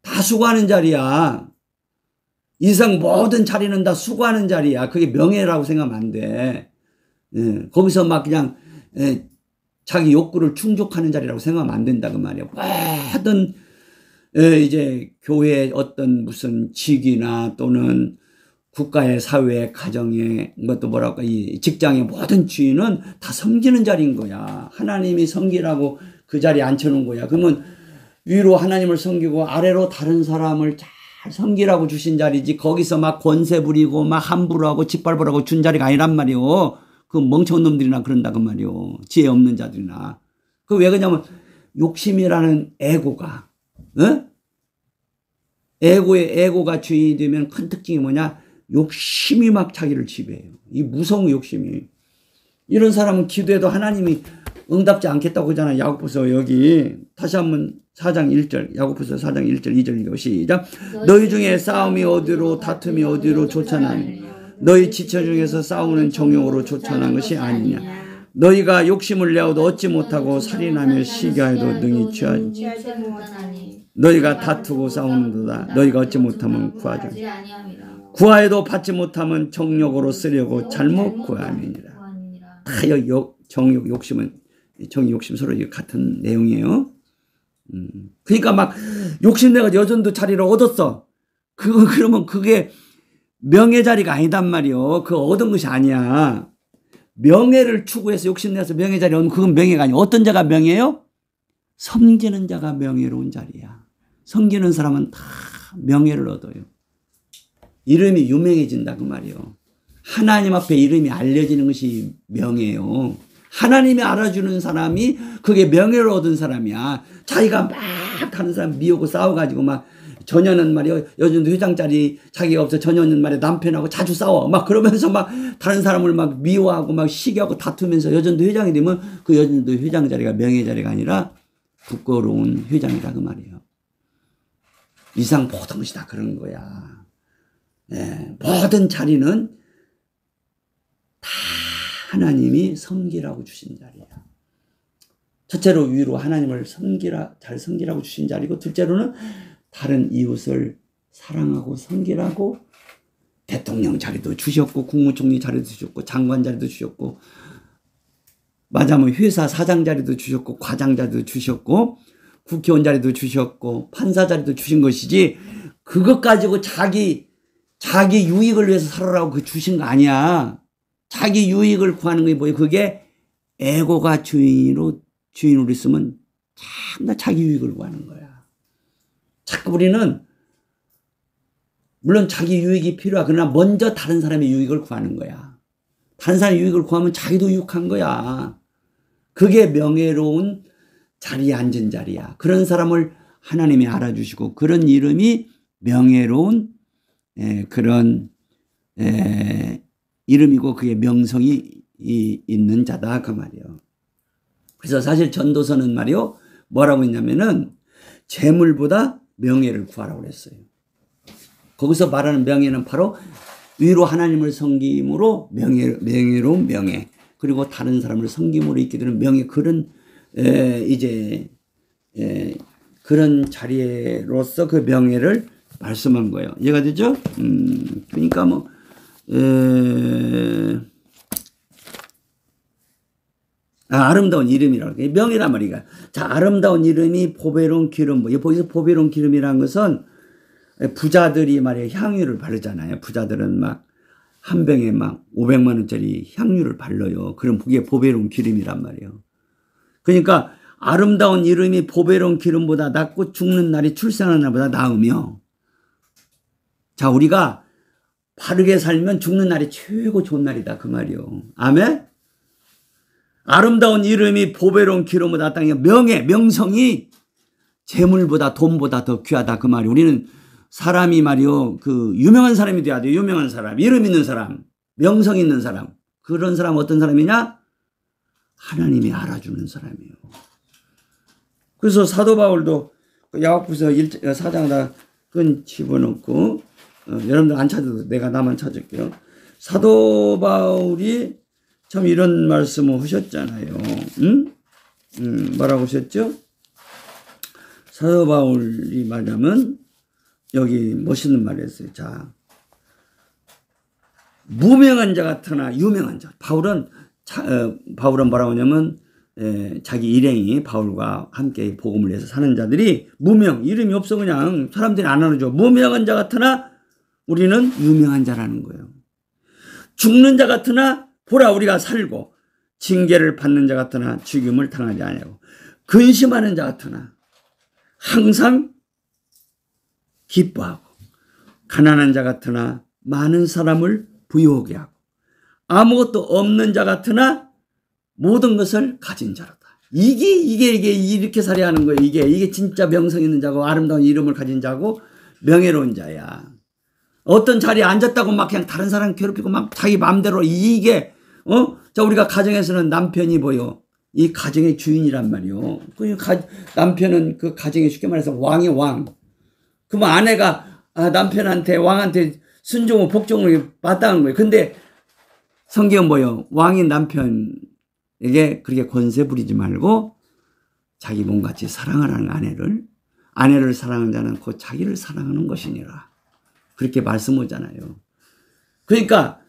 다 수고하는 자리야. 이상 모든 자리는 다 수고하는 자리야. 그게 명예라고 생각하면 안 돼. 거기서 막 그냥 자기 욕구를 충족하는 자리라고 생각하면 안 된다 그 말이야. 모든 이제 교회의 어떤 무슨 직위나 또는 국가의 사회의 가정의 또 뭐랄까 이 직장의 모든 주인은 다 섬기는 자리인 거야. 하나님이 섬기라고 그 자리에 앉혀놓은 거야. 그러면 위로 하나님을 섬기고 아래로 다른 사람을 잘 섬기라고 주신 자리지 거기서 막 권세 부리고 막 함부로 하고 짓밟으라고 준 자리가 아니란 말이오. 그 멍청한 놈들이나 그런다 그 말이오. 지혜 없는 자들이나. 그 왜 그러냐면 욕심이라는 에고가 에고가 주인이 되면 큰 특징이 뭐냐? 욕심이 막 자기를 지배해요. 이 무서운 욕심이. 이런 사람은 기도해도 하나님이 응답지 않겠다고 하잖아요. 야고보서 여기 다시 한번 4장 1절 야고보서 4장 1절 2절 읽어 시작. 너희 중에 싸움이 어디로 다툼이 어디로 쫓아나니 너희 지체 중에서 싸우는 정욕으로 쫓아난 것이 아니냐. 너희가 욕심을 내어도 얻지 못하고 살인하며 시기하여도 능히 취하지. 너희가 다투고 싸우는도다. 너희가 얻지 못하면 구하지. 구하여도 받지 못하면 정욕으로 쓰려고 잘못 구함이니라. 다 여기 정욕 욕심은 정욕 욕심 서로 같은 내용이에요. 그러니까 막 욕심내가 여전도 자리를 얻었어. 그러면 그게 명예 자리가 아니단 말이요. 그 얻은 것이 아니야. 명예를 추구해서 욕심내서 명예 자리에 오면 그건 명예가 아니야. 어떤 자가 명예요? 섬기는 자가 명예로운 자리야. 섬기는 사람은 다 명예를 얻어요. 이름이 유명해진다 그 말이요. 하나님 앞에 이름이 알려지는 것이 명예예요. 하나님이 알아주는 사람이 그게 명예를 얻은 사람이야. 자기가 막 다른 사람 미우고 싸워가지고 막 전혀는 말이요. 여전도 회장 자리 자기가 없어. 전혀는 말이야. 남편하고 자주 싸워. 막 그러면서 막 다른 사람을 막 미워하고 막 시기하고 다투면서 여전도 회장이 되면 그 여전도 회장 자리가 명예 자리가 아니라 부끄러운 회장이다 그 말이에요. 이상 모든 것이 다 그런 거야. 네, 모든 자리는 다 하나님이 섬기라고 주신 자리야. 첫째로 위로 하나님을 잘 섬기라고 주신 자리고, 둘째로는 다른 이웃을 사랑하고 섬기라고 대통령 자리도 주셨고, 국무총리 자리도 주셨고, 장관 자리도 주셨고, 맞아면 회사 사장 자리도 주셨고, 과장 자리도 주셨고, 국회의원 자리도 주셨고, 판사 자리도 주신 것이지, 그것 가지고 자기 유익을 위해서 살아라고 그 주신 거 아니야. 자기 유익을 구하는 게 뭐예요? 그게 에고가 주인으로 있으면 참나 자기 유익을 구하는 거야. 자꾸 우리는 물론 자기 유익이 필요하, 그러나 먼저 다른 사람의 유익을 구하는 거야. 다른 사람의 유익을 구하면 자기도 유익한 거야. 그게 명예로운 자리에 앉은 자리야. 그런 사람을 하나님이 알아주시고, 그런 이름이 명예로운 그런 이름이고, 그게 명성이 있는 자다 그 말이요. 그래서 사실 전도서는 말이요, 뭐라고 했냐면은 재물보다 명예를 구하라고 그랬어요. 거기서 말하는 명예는 바로 위로 하나님을 섬김으로 명예로운 명예, 그리고 다른 사람을 섬김으로 있게 되는 명예, 그런 그런 자리로서 그 명예를 말씀한 거예요. 이해가 되죠? 그러니까 뭐 아름다운 이름이라고. 명예란 말이야. 자, 아름다운 이름이 보배로운 기름. 여기서 보배로운 기름이라는 것은 부자들이 말이야 향유를 바르잖아요. 부자들은 막 한 병에 막 500만 원짜리 향유를 발라요. 그럼 그게 보배로운 기름이란 말이에요. 그러니까 아름다운 이름이 보배로운 기름보다 낫고 죽는 날이 출생하는 날보다 나으며, 자, 우리가 바르게 살면 죽는 날이 최고 좋은 날이다 그 말이요. 아멘. 아름다운 이름이 보배로운 기름보다 낫다. 명성이 재물보다 돈보다 더 귀하다 그 말이요. 우리는 사람이 말이요, 그 유명한 사람이 돼야 돼요. 유명한 사람, 이름 있는 사람, 명성 있는 사람. 그런 사람 어떤 사람이냐? 하나님이 알아주는 사람이에요. 그래서 사도 바울도 야고보서 4장에다 끈 집어넣고, 여러분들 안 찾아도 내가 나만 찾을게요. 사도 바울이 참 이런 말씀을 하셨잖아요. 뭐라고 하셨죠? 사도 바울이 말하면 여기 멋있는 말을 했어요. 자, 무명한 자 같으나 유명한 자. 바울은 뭐라고 하냐면 자기 일행이 바울과 함께 복음을 위해서 사는 자들이 무명, 이름이 없어 그냥 사람들이 안 알아줘. 무명한 자 같으나 우리는 유명한 자라는 거예요. 죽는 자 같으나 보라 우리가 살고, 징계를 받는 자 같으나 죽임을 당하지 아니하고, 근심하는 자 같으나 항상 기뻐하고, 가난한 자 같으나 많은 사람을 부유하게 하고, 아무것도 없는 자 같으나 모든 것을 가진 자로다. 이게 이렇게 살아야 하는 거예요. 이게 진짜 명성 있는 자고 아름다운 이름을 가진 자고 명예로운 자야. 어떤 자리에 앉았다고 막 그냥 다른 사람 괴롭히고 막 자기 마음대로 이게 자, 우리가 가정에서는 남편이 뭐요? 이 가정의 주인이란 말이요. 남편은 그 가정에 쉽게 말해서 왕의 왕. 그러면 아내가 남편한테 왕한테 순종을 복종을 마땅한 거예요. 근데 성경은 뭐요? 왕인 남편에게 그렇게 권세 부리지 말고 자기 몸같이 사랑을 하는 아내를 사랑하는 자는 곧 자기를 사랑하는 것이니라. 그렇게 말씀하잖아요. 그러니까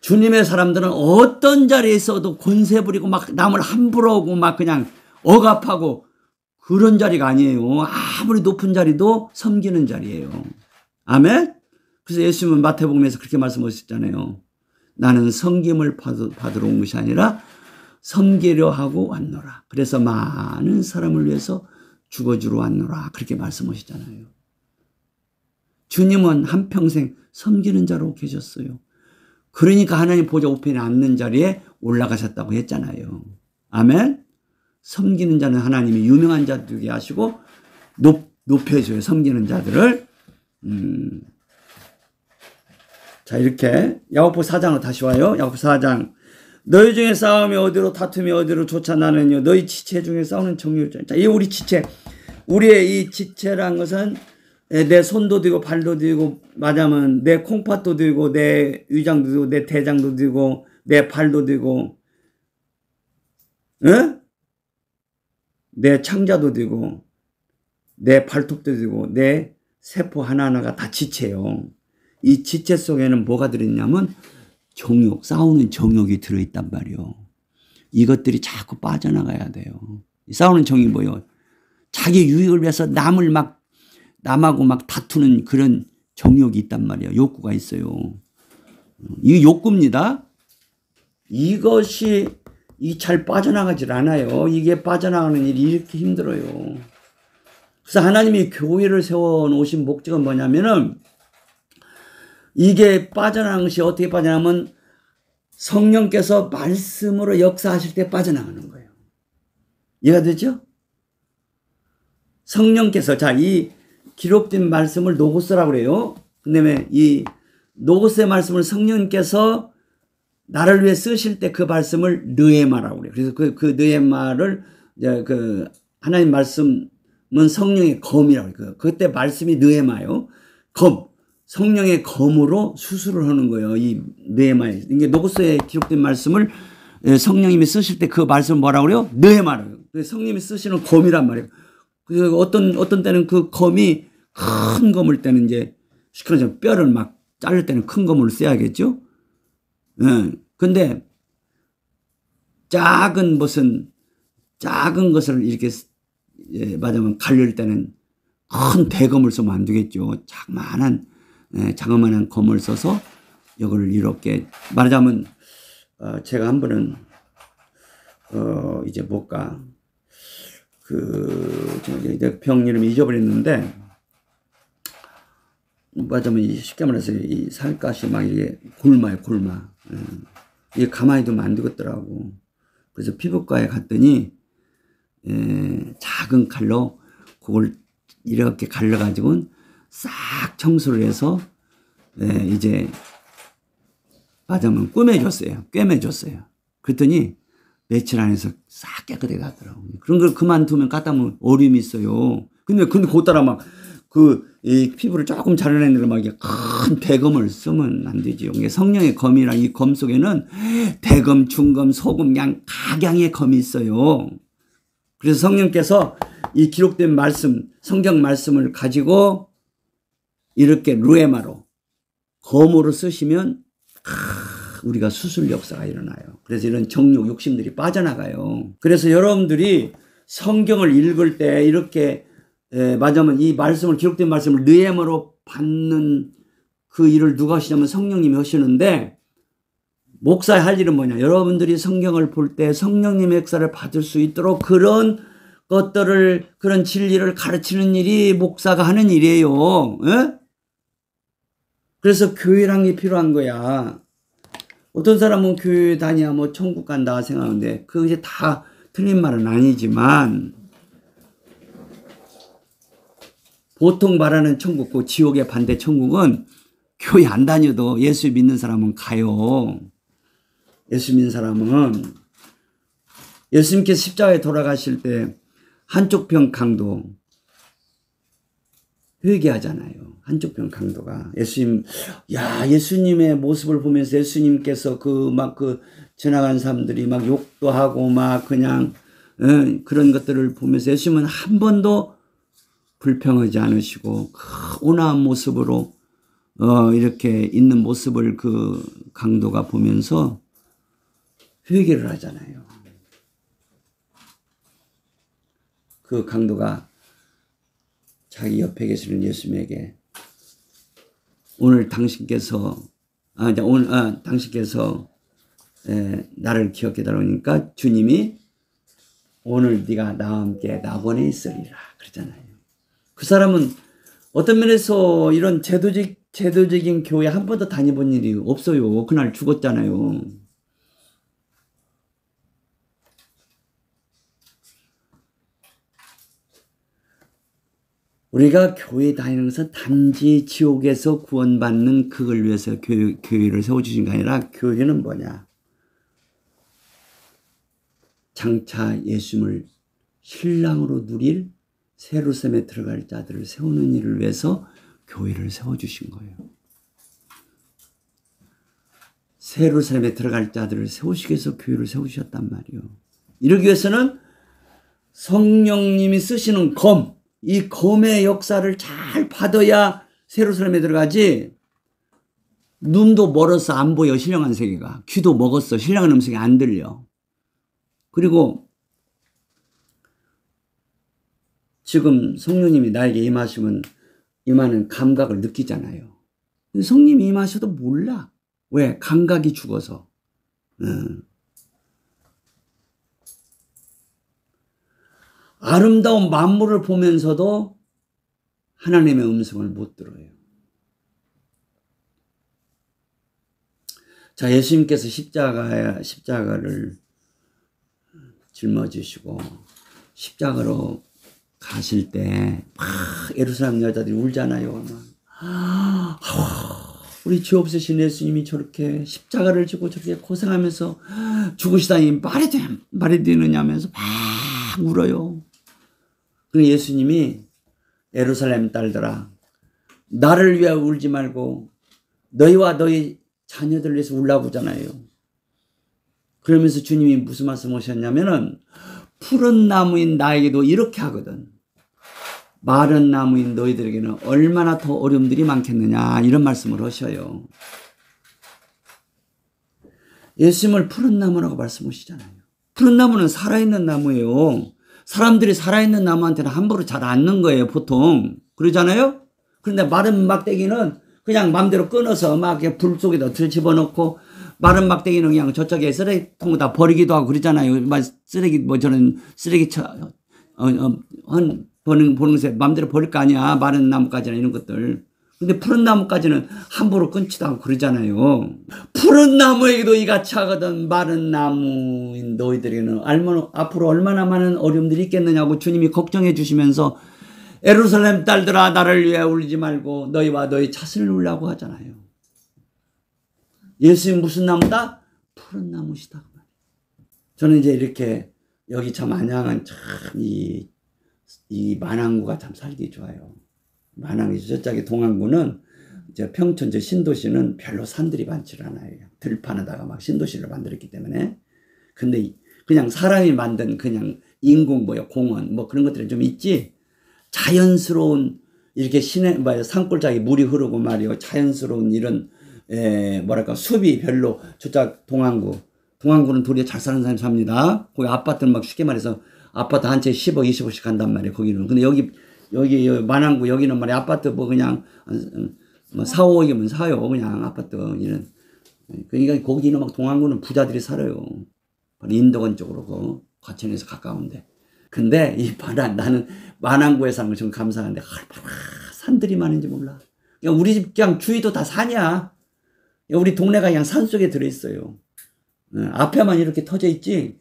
주님의 사람들은 어떤 자리에 있어도 권세 부리고 막 남을 함부로 하고 막 그냥 억압하고 그런 자리가 아니에요. 아무리 높은 자리도 섬기는 자리예요. 아멘? 그래서 예수님은 마태복음에서 그렇게 말씀하셨잖아요. 나는 섬김을 받으러 온 것이 아니라 섬기려 하고 왔노라. 그래서 많은 사람을 위해서 죽어주러 왔노라. 그렇게 말씀하시잖아요. 주님은 한평생 섬기는 자로 계셨어요. 그러니까 하나님 보좌 우편에 앉는 자리에 올라가셨다고 했잖아요. 아멘. 섬기는 자는 하나님이 유명한 자 되게 하시고 높여줘요. 섬기는 자들을. 자, 이렇게 야고보 4장으로 다시 와요. 야고보 4장. 너희 중에 싸움이 어디로 다툼이 어디로 쫓아나느냐. 너희 지체 중에 싸우는 정욕이잖아요. 자, 이 우리 지체. 우리의 이 지체란 것은 내 손도 되고 발도 되고 말하자면 내 콩팥도 되고 내 위장도 되고 내 대장도 되고 내 발도 되고 내 창자도 되고 내 발톱도 되고 내 세포 하나하나가 다 지체요. 이 지체 속에는 뭐가 들어있냐면 정욕, 싸우는 정욕이 들어있단 말이요. 이것들이 자꾸 빠져나가야 돼요. 싸우는 정욕이 뭐예요? 자기 유익을 위해서 남하고 막 다투는 그런 정욕이 있단 말이에요. 욕구가 있어요. 이게 욕구입니다. 이것이 잘 빠져나가질 않아요. 이게 빠져나가는 일이 이렇게 힘들어요. 그래서 하나님이 교회를 세워놓으신 목적은 뭐냐면은 이게 빠져나가는 것이 어떻게 빠져나가면 성령께서 말씀으로 역사하실 때 빠져나가는 거예요. 이해가 되죠? 성령께서 이 기록된 말씀을 노고스라고 그래요. 그다음에 이 노고스의 말씀을 성령께서 나를 위해 쓰실 때 그 말씀을 느헤마라고 그래요. 그래서 그 느헤마를 이제 그 하나님 말씀은 성령의 검이라고 그래요. 그때 말씀이 느헤마요. 검. 성령의 검으로 수술을 하는 거예요. 이 느헤마에. 이게 노고스에 기록된 말씀을 성령님이 쓰실 때 그 말씀을 뭐라고 그래요? 느헤마라고. 성령님이 쓰시는 검이란 말이에요. 그래서 어떤 때는 그 검이 큰 검을 때는 이제 시커먼 뼈를 막 자를 때는 큰 검을 써야겠죠. 근데 작은 것을 이렇게 말하자면 가릴 때는 큰 대검을 쓰면 안 되겠죠. 자그마한 검을 써서 이걸 이렇게 말하자면 제가 한 번은 이제 뭘까 이제 병 이름 잊어버렸는데 말하자면 쉽게 말해서 이 살갗이 막 이게 골마요. 이게 가만히 두면 안 되겠더라고. 그래서 피부과에 갔더니 작은 칼로 그걸 이렇게 갈라가지고 싹 청소를 해서 이제 말하자면 꿰매줬어요. 그랬더니 며칠 안에서 싹 깨끗하게 가더라고요. 그런 걸 그만두면 갖다 놓으면 어려움이 있어요. 근데 그것 따라 막 이 피부를 조금 자르는 걸 막 큰 대검을 쓰면 안 되죠. 성령의 검이랑 이 검 속에는 대검, 중검, 소금, 그냥 각양의 검이 있어요. 그래서 성령께서 이 기록된 말씀, 성경 말씀을 가지고 이렇게 루에마로 검으로 쓰시면 우리가 수술 역사가 일어나요. 그래서 이런 정욕, 욕심들이 빠져나가요. 그래서 여러분들이 성경을 읽을 때 이렇게 말하자면 이 말씀을 기록된 말씀을 느헤마로 받는 그 일을 누가 하시냐면 성령님이 하시는데 목사의 할 일은 뭐냐? 여러분들이 성경을 볼 때 성령님의 역사를 받을 수 있도록 그런 것들을 그런 진리를 가르치는 일이 목사가 하는 일이에요. 그래서 교회란 게 필요한 거야. 어떤 사람은 교회 다니야 뭐 천국 간다 생각하는데 그게 다 틀린 말은 아니지만 보통 말하는 천국, 그 지옥의 반대 천국은 교회 안 다녀도 예수 믿는 사람은 가요. 예수 믿는 사람은 예수님께서 십자가에 돌아가실 때 한쪽 편 강도 회개하잖아요. 한쪽 편 강도가 예수님의 모습을 보면서 예수님께서 지나간 사람들이 막 욕도 하고 막 그냥 그런 것들을 보면서 예수님은 한 번도 불평하지 않으시고 온화한 모습으로 이렇게 있는 모습을 그 강도가 보면서 회개를 하잖아요. 그 강도가 자기 옆에 계시는 예수님에게 오늘 당신께서 당신께서 나를 기억해 달라니까 주님이 오늘 네가 나와 함께 낙원에 있으리라 그러잖아요. 그 사람은 어떤 면에서 이런 제도적인 교회 한 번도 다녀본 일이 없어요. 그날 죽었잖아요. 우리가 교회 다니는 것은 단지 지옥에서 구원받는 그걸 위해서 교회를 세워주신 게 아니라 교회는 뭐냐? 장차 예수님을 신랑으로 누릴 세루살렘에 들어갈 자들을 세우는 일을 위해서 교회를 세워주신 거예요. 세루살렘에 들어갈 자들을 세우시기 위해서 교회를 세우셨단 말이에요. 이러기 위해서는 성령님이 쓰시는 이 검의 역사를 잘 받아야 세루살렘에 들어가지. 눈도 멀어서 안 보여, 신령한 세계가. 귀도 먹었어, 신령한 음성이 안 들려. 그리고 지금 성령님이 나에게 임하는 감각을 느끼잖아요. 성령님이 임하셔도 몰라. 왜? 감각이 죽어서. 아름다운 만물을 보면서도 하나님의 음성을 못 들어요. 자, 예수님께서 십자가를 짊어지시고 십자가로 가실 때 막 예루살렘 여자들이 울잖아요. 우리 죄 없으신 예수님이 저렇게 십자가를 지고 저렇게 고생하면서 죽으시다니 말이 되느냐 하면서 막 울어요. 그리고 예수님이 예루살렘 딸들아, 나를 위하여 울지 말고 너희와 너희 자녀들 위해서 울라고 하잖아요. 그러면서 주님이 무슨 말씀 하셨냐면은 푸른 나무인 나에게도 이렇게 하거든. 마른 나무인 너희들에게는 얼마나 더 어려움들이 많겠느냐, 이런 말씀을 하셔요. 예수님을 푸른 나무라고 말씀하시잖아요. 푸른 나무는 살아있는 나무예요. 사람들이 살아있는 나무한테는 함부로 잘 않는 거예요, 보통. 그러잖아요? 그런데 마른 막대기는 그냥 마음대로 끊어서 막 불 속에다 집어넣고, 마른 막대기는 그냥 저쪽에 쓰레기통에다 버리기도 하고 그러잖아요. 저는 보는 새 마음대로 버릴 거 아니야. 마른 나무까지나 이런 것들. 근데 푸른 나무까지는 함부로 끊지도 않고 그러잖아요. 푸른 나무에게도 이같이 하거든 마른 나무인 너희들에게는 앞으로 얼마나 많은 어려움들이 있겠느냐고 주님이 걱정해 주시면서 예루살렘 딸들아, 나를 위해 울지 말고 너희와 너희 자신을 울라고 하잖아요. 예수님 무슨 나무다? 푸른 나무시다. 저는 이제 이렇게 여기 참 안양은 참 이 만안구가 참 살기 좋아요. 만안구 저쪽에 동안구는 이제 평촌 저 신도시는 별로 산들이 많지 않아요. 들판에다가 막 신도시를 만들었기 때문에. 근데 그냥 사람이 만든 그냥 인공 공원 그런 것들이 좀 있지. 자연스러운 이렇게 산골짜기 물이 흐르고 말이요. 자연스러운 이런 숲이 별로 저쪽 동안구는 도리어 잘 사는 사람이 삽니다. 거기 아파트는 막 쉽게 말해서 아파트 한 채 10억, 20억씩 간단 말이에요, 거기는. 근데 여기 만안구 여기는 말이야, 아파트 그냥 4, 5억이면 사요, 그냥 아파트. 이런. 그러니까 거기는 막 동안구는 부자들이 살아요. 인덕원 쪽으로, 과천에서 가까운데. 근데 나는 만안구에 사는 거 좀 감사한데, 산들이 많은지 몰라. 그냥 우리 집 그냥 주위도 다 산이야. 우리 동네가 그냥 산 속에 들어있어요. 앞에만 이렇게 터져 있지.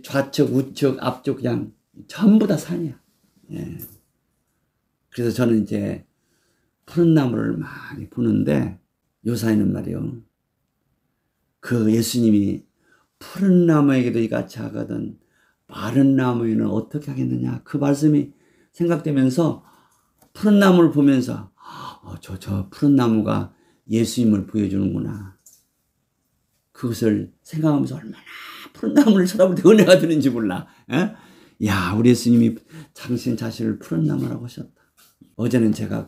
좌측, 우측, 앞쪽 그냥 전부 다 산이야. 예. 그래서 저는 이제 푸른 나무를 많이 보는데 요사이는 말이요. 그 예수님이 푸른 나무에게도 이같이 하거든 마른 나무에는 어떻게 하겠느냐. 그 말씀이 생각되면서 푸른 나무를 보면서 저 푸른 나무가 예수님을 보여주는구나. 그것을 생각하면서 얼마나 푸른 나무를 쳐다볼 때 은혜가 드는지 몰라. 야, 우리 예수님이 당신 자신을 푸른 나무라고 하셨다. 어제는 제가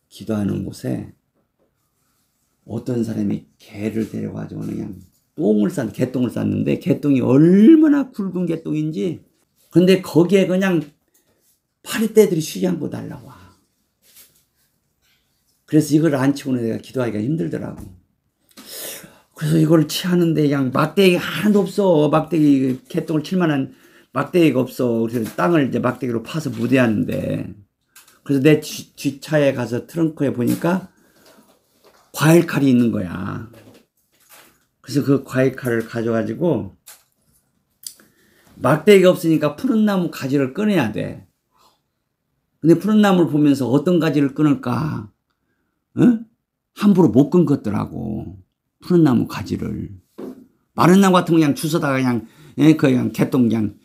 기도하는 곳에 어떤 사람이 개를 데려가지고 그냥 개똥을 쌌는데 개똥이 얼마나 굵은 개똥인지. 근데 거기에 그냥 파리떼들이 쉬지 않고 날라와. 그래서 이걸 안 치고는 내가 기도하기가 힘들더라고. 그래서 이걸 치하는데 그냥 막대기가 하나도 없어. 막대기 개똥을 칠 만한 막대기가 없어. 그래서 땅을 이제 막대기로 파서 무대하는데, 그래서 내 뒷차에 가서 트렁크에 보니까 과일 칼이 있는 거야. 그래서 그 과일 칼을 가져가지고 막대기가 없으니까 푸른 나무 가지를 꺼내야 돼. 근데 푸른 나무를 보면서 어떤 가지를 끊을까? 응? 함부로 못 끊겠더라고. 푸른 나무 가지를. 마른 나무 같은 거 그냥 주워다가 그냥 개똥 그냥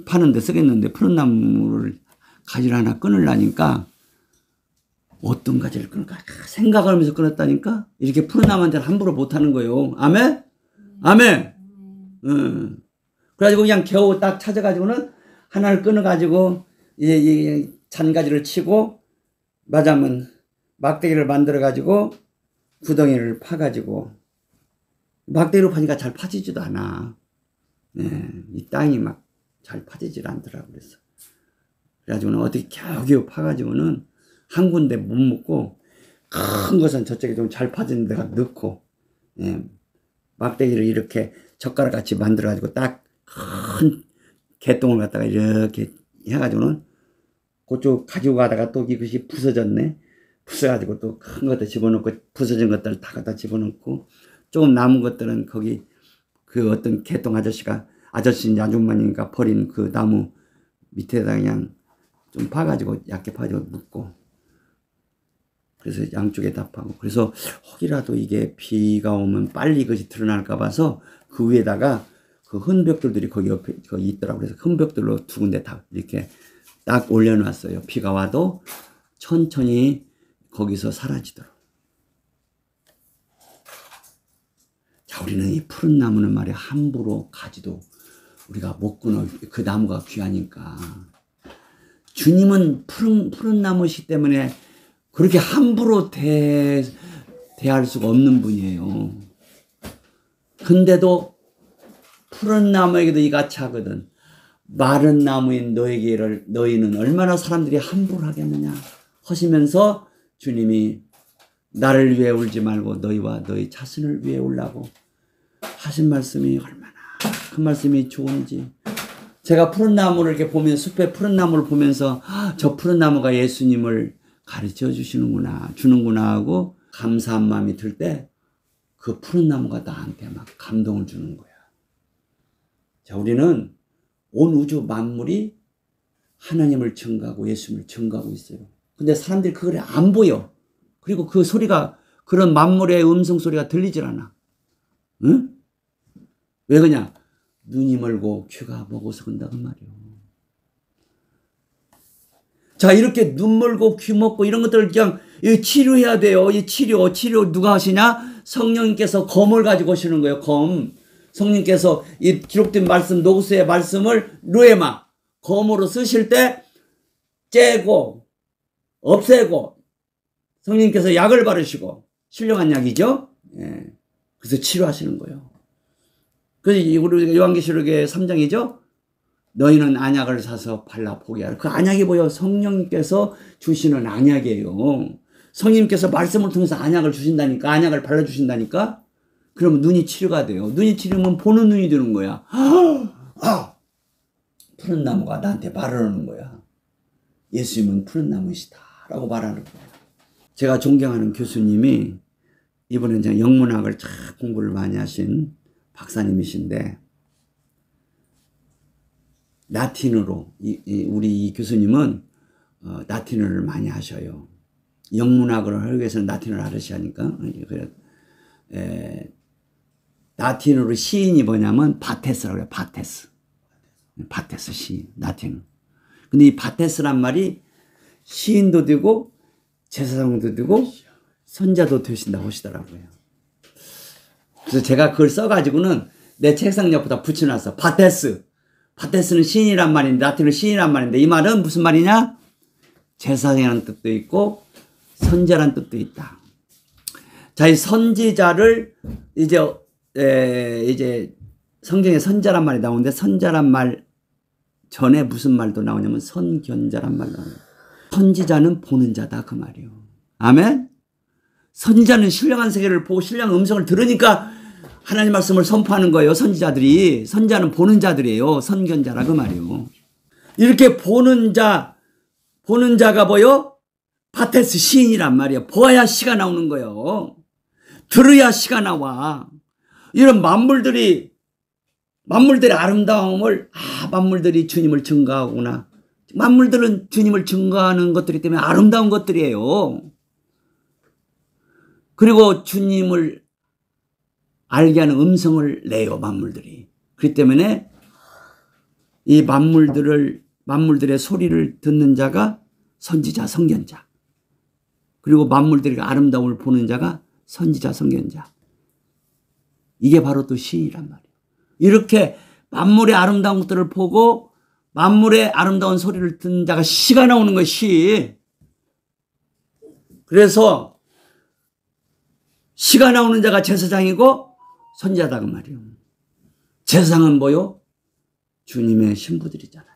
파는데 쓰겠는데 푸른 나무를 가지를 하나 끊으려니까 어떤 가지를 끊을까 생각을 하면서 끊었다니까. 이렇게 푸른 나무한테는 함부로 못 하는 거예요. 아멘? 아멘? 그래가지고 그냥 겨우 딱 찾아가지고는 하나를 끊어가지고 이 잔가지를 치고 맞으면 막대기를 만들어가지고 구덩이를 파가지고 막대기로 파니까 잘 파지지도 않아. 이 땅이 막 잘 파지질 않더라고. 그래가지고는 어떻게 겨우겨우 파가지고는 한 군데 못 묶고 큰 것은 저쪽에 좀 잘 파지는 데가 넣고 막대기를 이렇게 젓가락 같이 만들어가지고 딱 큰 개똥을 갖다가 이렇게 해가지고는 그쪽 가지고 가다가 또 이것이 부서졌네. 부서가지고 또 큰 것들 집어넣고 부서진 것들을 다 갖다 집어넣고 조금 남은 것들은 거기 그 어떤 개똥 아저씨인지 아줌마니까 버린 그 나무 밑에다 그냥 좀 파가지고 얇게 파가지고 묶고 그래서 양쪽에 다 파고 그래서 혹이라도 이게 비가 오면 빨리 이것이 드러날까 봐서 그 위에다가 그 흔벽돌들이 거기 옆에 거기 있더라고요. 그래서 흔벽돌로 두 군데 다 이렇게 딱 올려놨어요. 비가 와도 천천히 거기서 사라지도록. 자, 우리는 이 푸른 나무는 말이야 함부로 가지도 우리가 못 끊어. 그 나무가 귀하니까. 주님은 푸른 나무시기 때문에 그렇게 함부로 대할 수가 없는 분이에요. 근데도 푸른 나무에게도 이같이 하거든. 마른 나무인 너희는 얼마나 사람들이 함부로 하겠느냐 하시면서 주님이 나를 위해 울지 말고 너희와 너희 자신을 위해 울라고 하신 말씀이 얼마나 그 말씀이 좋은지. 제가 푸른 나무를 이렇게 보면서 숲에 푸른 나무를 보면서 저 푸른 나무가 예수님을 가르쳐 주는구나 하고 감사한 마음이 들 때 그 푸른 나무가 나한테 막 감동을 주는 거야. 자, 우리는 온 우주 만물이 하나님을 증거하고 예수님을 증거하고 있어요. 근데 사람들이 그걸 안 보여. 그리고 그 소리가 그런 만물의 음성 소리가 들리질 않아. 응? 왜 그러냐? 눈이 멀고 귀가 먹어서 그런다고 말이요. 자, 이렇게 눈 멀고 귀 먹고 이런 것들을 그냥 치료해야 돼요. 이 치료 누가 하시냐? 성령님께서 검을 가지고 오시는 거예요. 검. 성령님께서 이 기록된 말씀, 노구스의 말씀을 루에마, 검으로 쓰실 때 째고 없애고 성령님께서 약을 바르시고 신령한 약이죠. 예. 그래서 치료하시는 거예요. 그래서 우리 요한계시록의 3장이죠. 너희는 안약을 사서 발라 포기하라. 그 안약이 뭐예요? 성령님께서 주시는 안약이에요. 성령님께서 말씀을 통해서 안약을 주신다니까, 안약을 발라주신다니까. 그러면 눈이 치료가 돼요. 눈이 치료면 보는 눈이 되는 거야. 푸른 나무가 나한테 말하는 거야. 예수님은 푸른 나무이시다 라고 말하는 거야. 제가 존경하는 교수님이 이번에 이제 영문학을 참 공부를 많이 하신 박사님이신데 라틴어로 우리 이 교수님은 라틴어를 많이 하셔요. 영문학을 하기 위해서는 라틴어를 하셔야 하니까. 라틴어로 시인이 뭐냐면 바테스라고 그래요. 바테스 시인, 라틴어. 근데 이 바테스란 말이 시인도 되고 제사장도 되고 선자도 되신다고 하시더라고요. 그래서 제가 그걸 써가지고는 내 책상 옆에다 붙여놨어. 바테스는 시인이란 말인데, 라틴어 시인이란 말인데, 이 말은 무슨 말이냐? 제사장이라는 뜻도 있고 선자라는 뜻도 있다. 자, 이 선지자를 이제 성경에 선자란 말이 나오는데, 선자란 말 전에 무슨 말도 나오냐면 선견자란 말로 나와요. 선지자는 보는 자다 그 말이에요. 아멘? 선지자는 신령한 세계를 보고 신령한 음성을 들으니까 하나님 말씀을 선포하는 거예요. 선지자들이. 선지자는 보는 자들이에요. 선견자라 그 말이에요. 이렇게 보는 자가 뭐요? 파테스 시인이란 말이에요. 보아야 시가 나오는 거예요. 들어야 시가 나와. 이런 만물들의 아름다움을 만물들이 주님을 증거하구나. 만물들은 주님을 증거하는 것들이 때문에 아름다운 것들이에요. 그리고 주님을 알게 하는 음성을 내요, 만물들이. 그렇기 때문에 이 만물들의 소리를 듣는 자가 선지자, 선견자. 그리고 만물들의 아름다움을 보는 자가 선지자, 선견자. 이게 바로 또 시인이란 말이에요. 이렇게 만물의 아름다운 것들을 보고 만물의 아름다운 소리를 듣는 자가 시가 나오는 거예요, 시. 그래서 시가 나오는 자가 제사장이고 선지자다 그 말이에요. 제사장은 뭐요? 주님의 신부들이잖아요.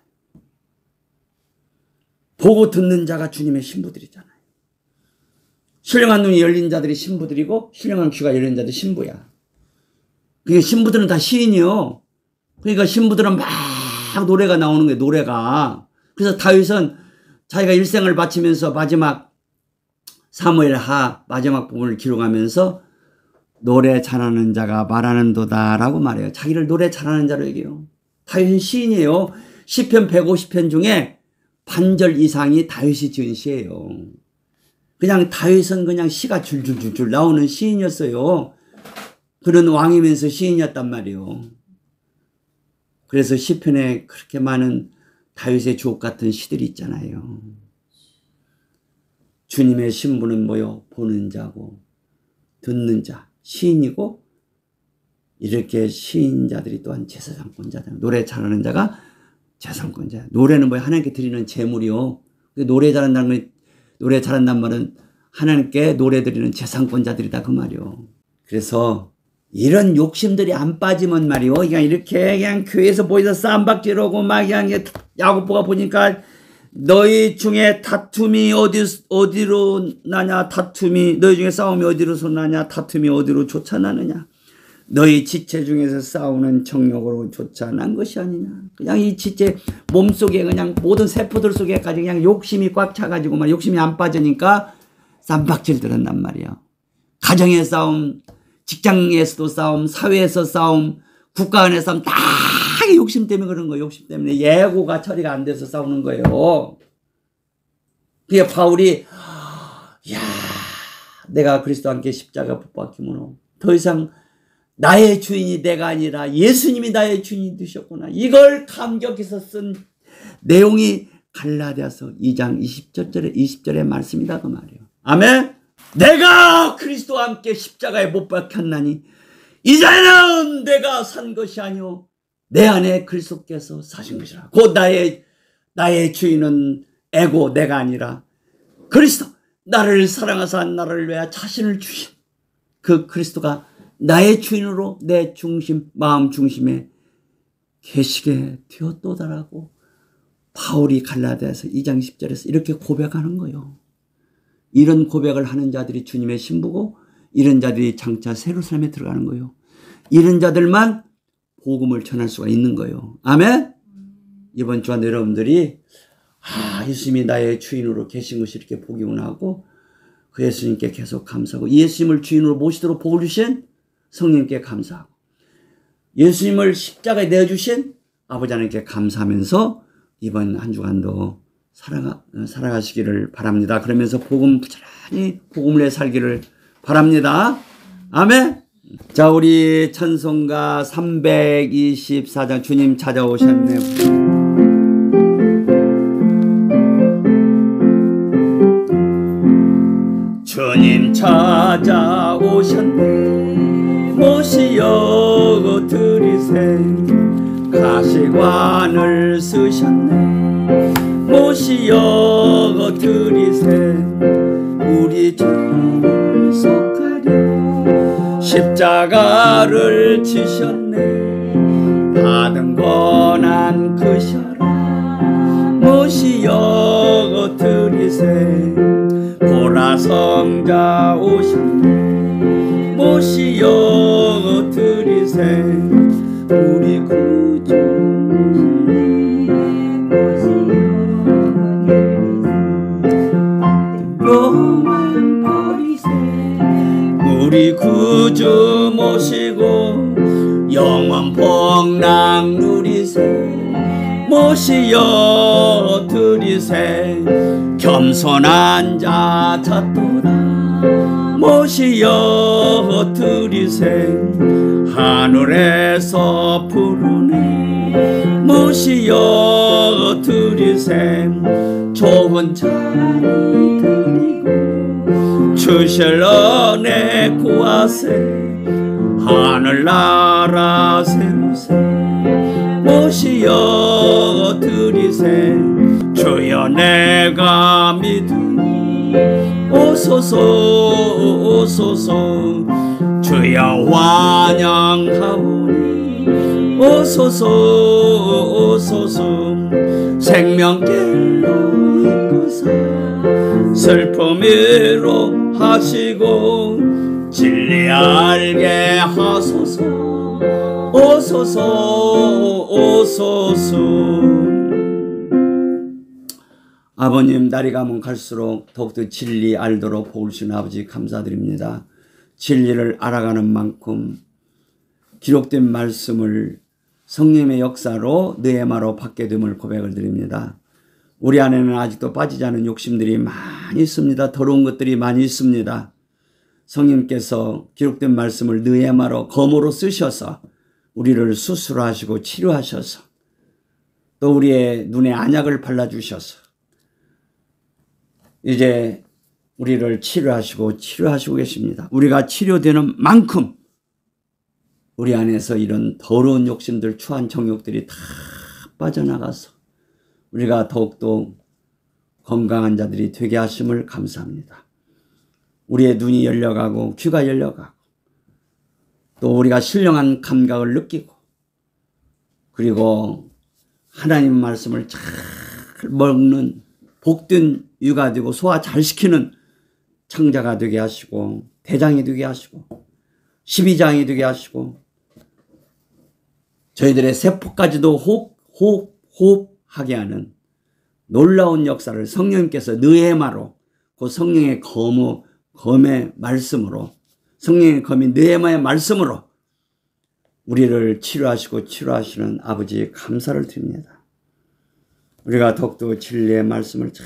보고 듣는 자가 주님의 신부들이잖아요. 신령한 눈이 열린 자들이 신부들이고 신령한 귀가 열린 자들이 신부야. 그게 신부들은 다 시인이요. 그러니까 신부들은 막 노래가 나오는 거예요. 노래가. 그래서 다윗은 자기가 일생을 바치면서 마지막 사무엘하 마지막 부분을 기록하면서 노래 잘하는 자가 말하는도다라고 말해요. 자기를 노래 잘하는 자로 얘기해요. 다윗은 시인이에요. 시편 150편 중에 반절 이상이 다윗이 지은 시예요. 그냥 다윗은 그냥 시가 줄줄줄줄 나오는 시인이었어요. 그런 왕이면서 시인이었단 말이에요. 그래서 시편에 그렇게 많은 다윗의 주옥 같은 시들이 있잖아요. 주님의 신부는 뭐요? 보는 자고 듣는 자, 시인이고 이렇게 시인자들이 또한 제사장권자다. 노래 잘하는 자가 제사장권자. 노래는 뭐예요? 하나님께 드리는 제물이요. 노래 잘한다는 말은 하나님께 노래 드리는 제사장권자들이다 그 말이요. 그래서 이런 욕심들이 안 빠지면 말이요. 그냥 이렇게 그냥 교회에서 모여서 쌈박질하고 막 그냥 야고보가 보니까 너희 중에 다툼이 어디로 나냐? 너희 중에 싸움이 어디로서 나냐? 다툼이 어디로 쫓아나느냐? 너희 지체 중에서 싸우는 정욕으로 쫓아난 것이 아니냐? 그냥 이 지체 몸속에 그냥 모든 세포들 속에까지 그냥 욕심이 꽉 차가지고 막 욕심이 안 빠지니까 쌈박질 들었단 말이야. 가정의 싸움, 직장에서도 싸움, 사회에서 싸움, 국가 안에 싸움 다 욕심 때문에 그런 거예요. 욕심 때문에 예고가 처리가 안 돼서 싸우는 거예요. 그게 바울이 내가 그리스도와 함께 십자가 못 박힘으로 더 이상 나의 주인이 내가 아니라 예수님이 나의 주인이 되셨구나. 이걸 감격해서 쓴 내용이 갈라디아서 2장 20절의 말씀이다 그 말이에요. 아멘. 내가 그리스도와 함께 십자가에 못 박혔나니 이제는 내가 산 것이 아니오 내 안에 그리스도께서 사신 것이라. 곧 나의 주인은 에고 내가 아니라 그리스도 나를 사랑하사 나를 위하여 자신을 주신 그 그리스도가 나의 주인으로 내 중심 마음 중심에 계시게 되었도다라고 바울이 갈라디아서 2장 10절에서 이렇게 고백하는 거예요. 이런 고백을 하는 자들이 주님의 신부고 이런 자들이 장차 새로운 삶에 들어가는 거예요. 이런 자들만 복음을 전할 수가 있는 거예요. 아멘. 이번 주간 여러분들이 예수님이 나의 주인으로 계신 것이 이렇게 복이구나 하고 그 예수님께 계속 감사하고 이 예수님을 주인으로 모시도록 복을 주신 성령님께 감사하고 예수님을 십자가에 내어주신 아버지 하나님께 감사하면서 이번 한 주간도 살아가시기를 바랍니다. 그러면서 부지런히 복음을 내 살기를 바랍니다. 아멘. 자, 우리 찬송가 324장 주님 찾아오셨네. 주님 찾아오셨네. 모시어 드리세. 가시관을 쓰셨네. 모시어 드리세. 우리 죄를 속하려 십자가를 지셨네. 받은 고난 크셔라. 모시어 드리세 보라 성자 오신 모시어 드리세 우리 구주 영원 버리세 우리 구주 모시고 영원 복락 누리세 모시어 드리세 겸손한 자 찾도다 모시어 드리세 하늘에서 부르네 모시어 드리세 좋은 자리 드리고 주실 은혜 구하세 하늘나라 세우세 모시어 드리세 주여 내가 믿으니 오소서 오소서 주여 환영하오니 오소서 오소서 생명길로 이끄사 슬픔이로 하시고 진리 알게 하소서 오소서 오소서. 아버님, 날이 가면 갈수록 더욱더 진리 알도록 복을 주신 아버지 감사드립니다. 진리를 알아가는 만큼 기록된 말씀을 성령의 역사로 느헤마로 받게 됨을 고백을 드립니다. 우리 안에는 아직도 빠지지 않은 욕심들이 많이 있습니다. 더러운 것들이 많이 있습니다. 성령께서 기록된 말씀을 느헤마로 검으로 쓰셔서 우리를 수술하시고 치료하셔서 또 우리의 눈에 안약을 발라주셔서 이제 우리를 치료하시고 계십니다. 우리가 치료되는 만큼 우리 안에서 이런 더러운 욕심들, 추한 정욕들이 다 빠져나가서 우리가 더욱더 건강한 자들이 되게 하심을 감사합니다. 우리의 눈이 열려가고 귀가 열려가고 또 우리가 신령한 감각을 느끼고 그리고 하나님 말씀을 잘 먹는 복된 유가 되고 소화 잘 시키는 청자가 되게 하시고 대장이 되게 하시고 12장이 되게 하시고 저희들의 세포까지도 호흡하게 하는 놀라운 역사를 성령님께서 느헤마로 그 성령의 검의 말씀으로 성령의 검인 느헤마의 말씀으로 우리를 치료하시는 아버지 감사를 드립니다. 우리가 더욱더 진리의 말씀을 잘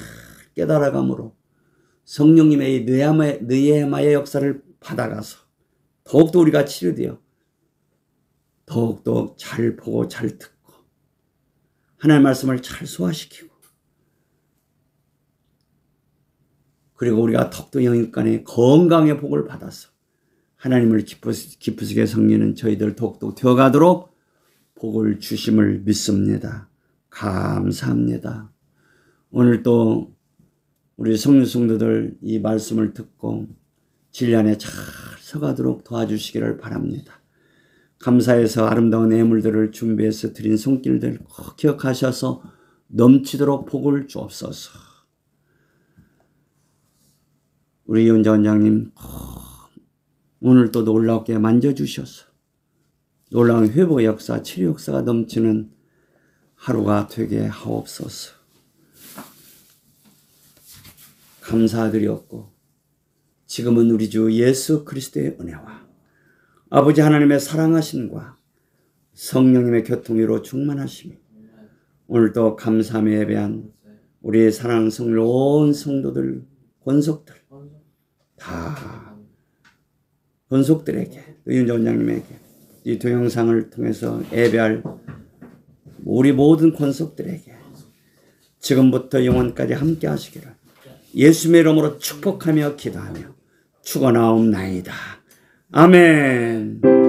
깨달아감으로 성령님의 느헤마의 역사를 받아가서 더욱더 우리가 치료되어 더욱더 잘 보고 잘 듣고 하나님의 말씀을 잘 소화시키고 그리고 우리가 더욱더 영육간에 건강의 복을 받아서 하나님을 기쁘시게 섬기는 저희들 더욱더 되어가도록 복을 주심을 믿습니다. 감사합니다. 오늘 또 우리 성도들 이 말씀을 듣고 진리 안에 잘 서가도록 도와주시기를 바랍니다. 감사해서 아름다운 예물들을 준비해서 드린 손길들 꼭 기억하셔서 넘치도록 복을 주옵소서. 우리 이은자 원장님 오늘 또 놀랍게 만져주셔서 놀라운 회복 역사, 치료 역사가 넘치는 하루가 되게 하옵소서. 감사드렸고 지금은 우리 주 예수 그리스도의 은혜와 아버지 하나님의 사랑하심과 성령님의 교통위로 충만하심이 오늘도 감사함에 예배한 우리의 사랑하는 온 성도들, 권속들 다 권속들에게 이은자 원장님에게 이 동영상을 통해서 예배할 우리 모든 권속들에게 지금부터 영원까지 함께 하시기를 예수님의 이름으로 축복하며 기도하며 축원하옵나이다. 아멘.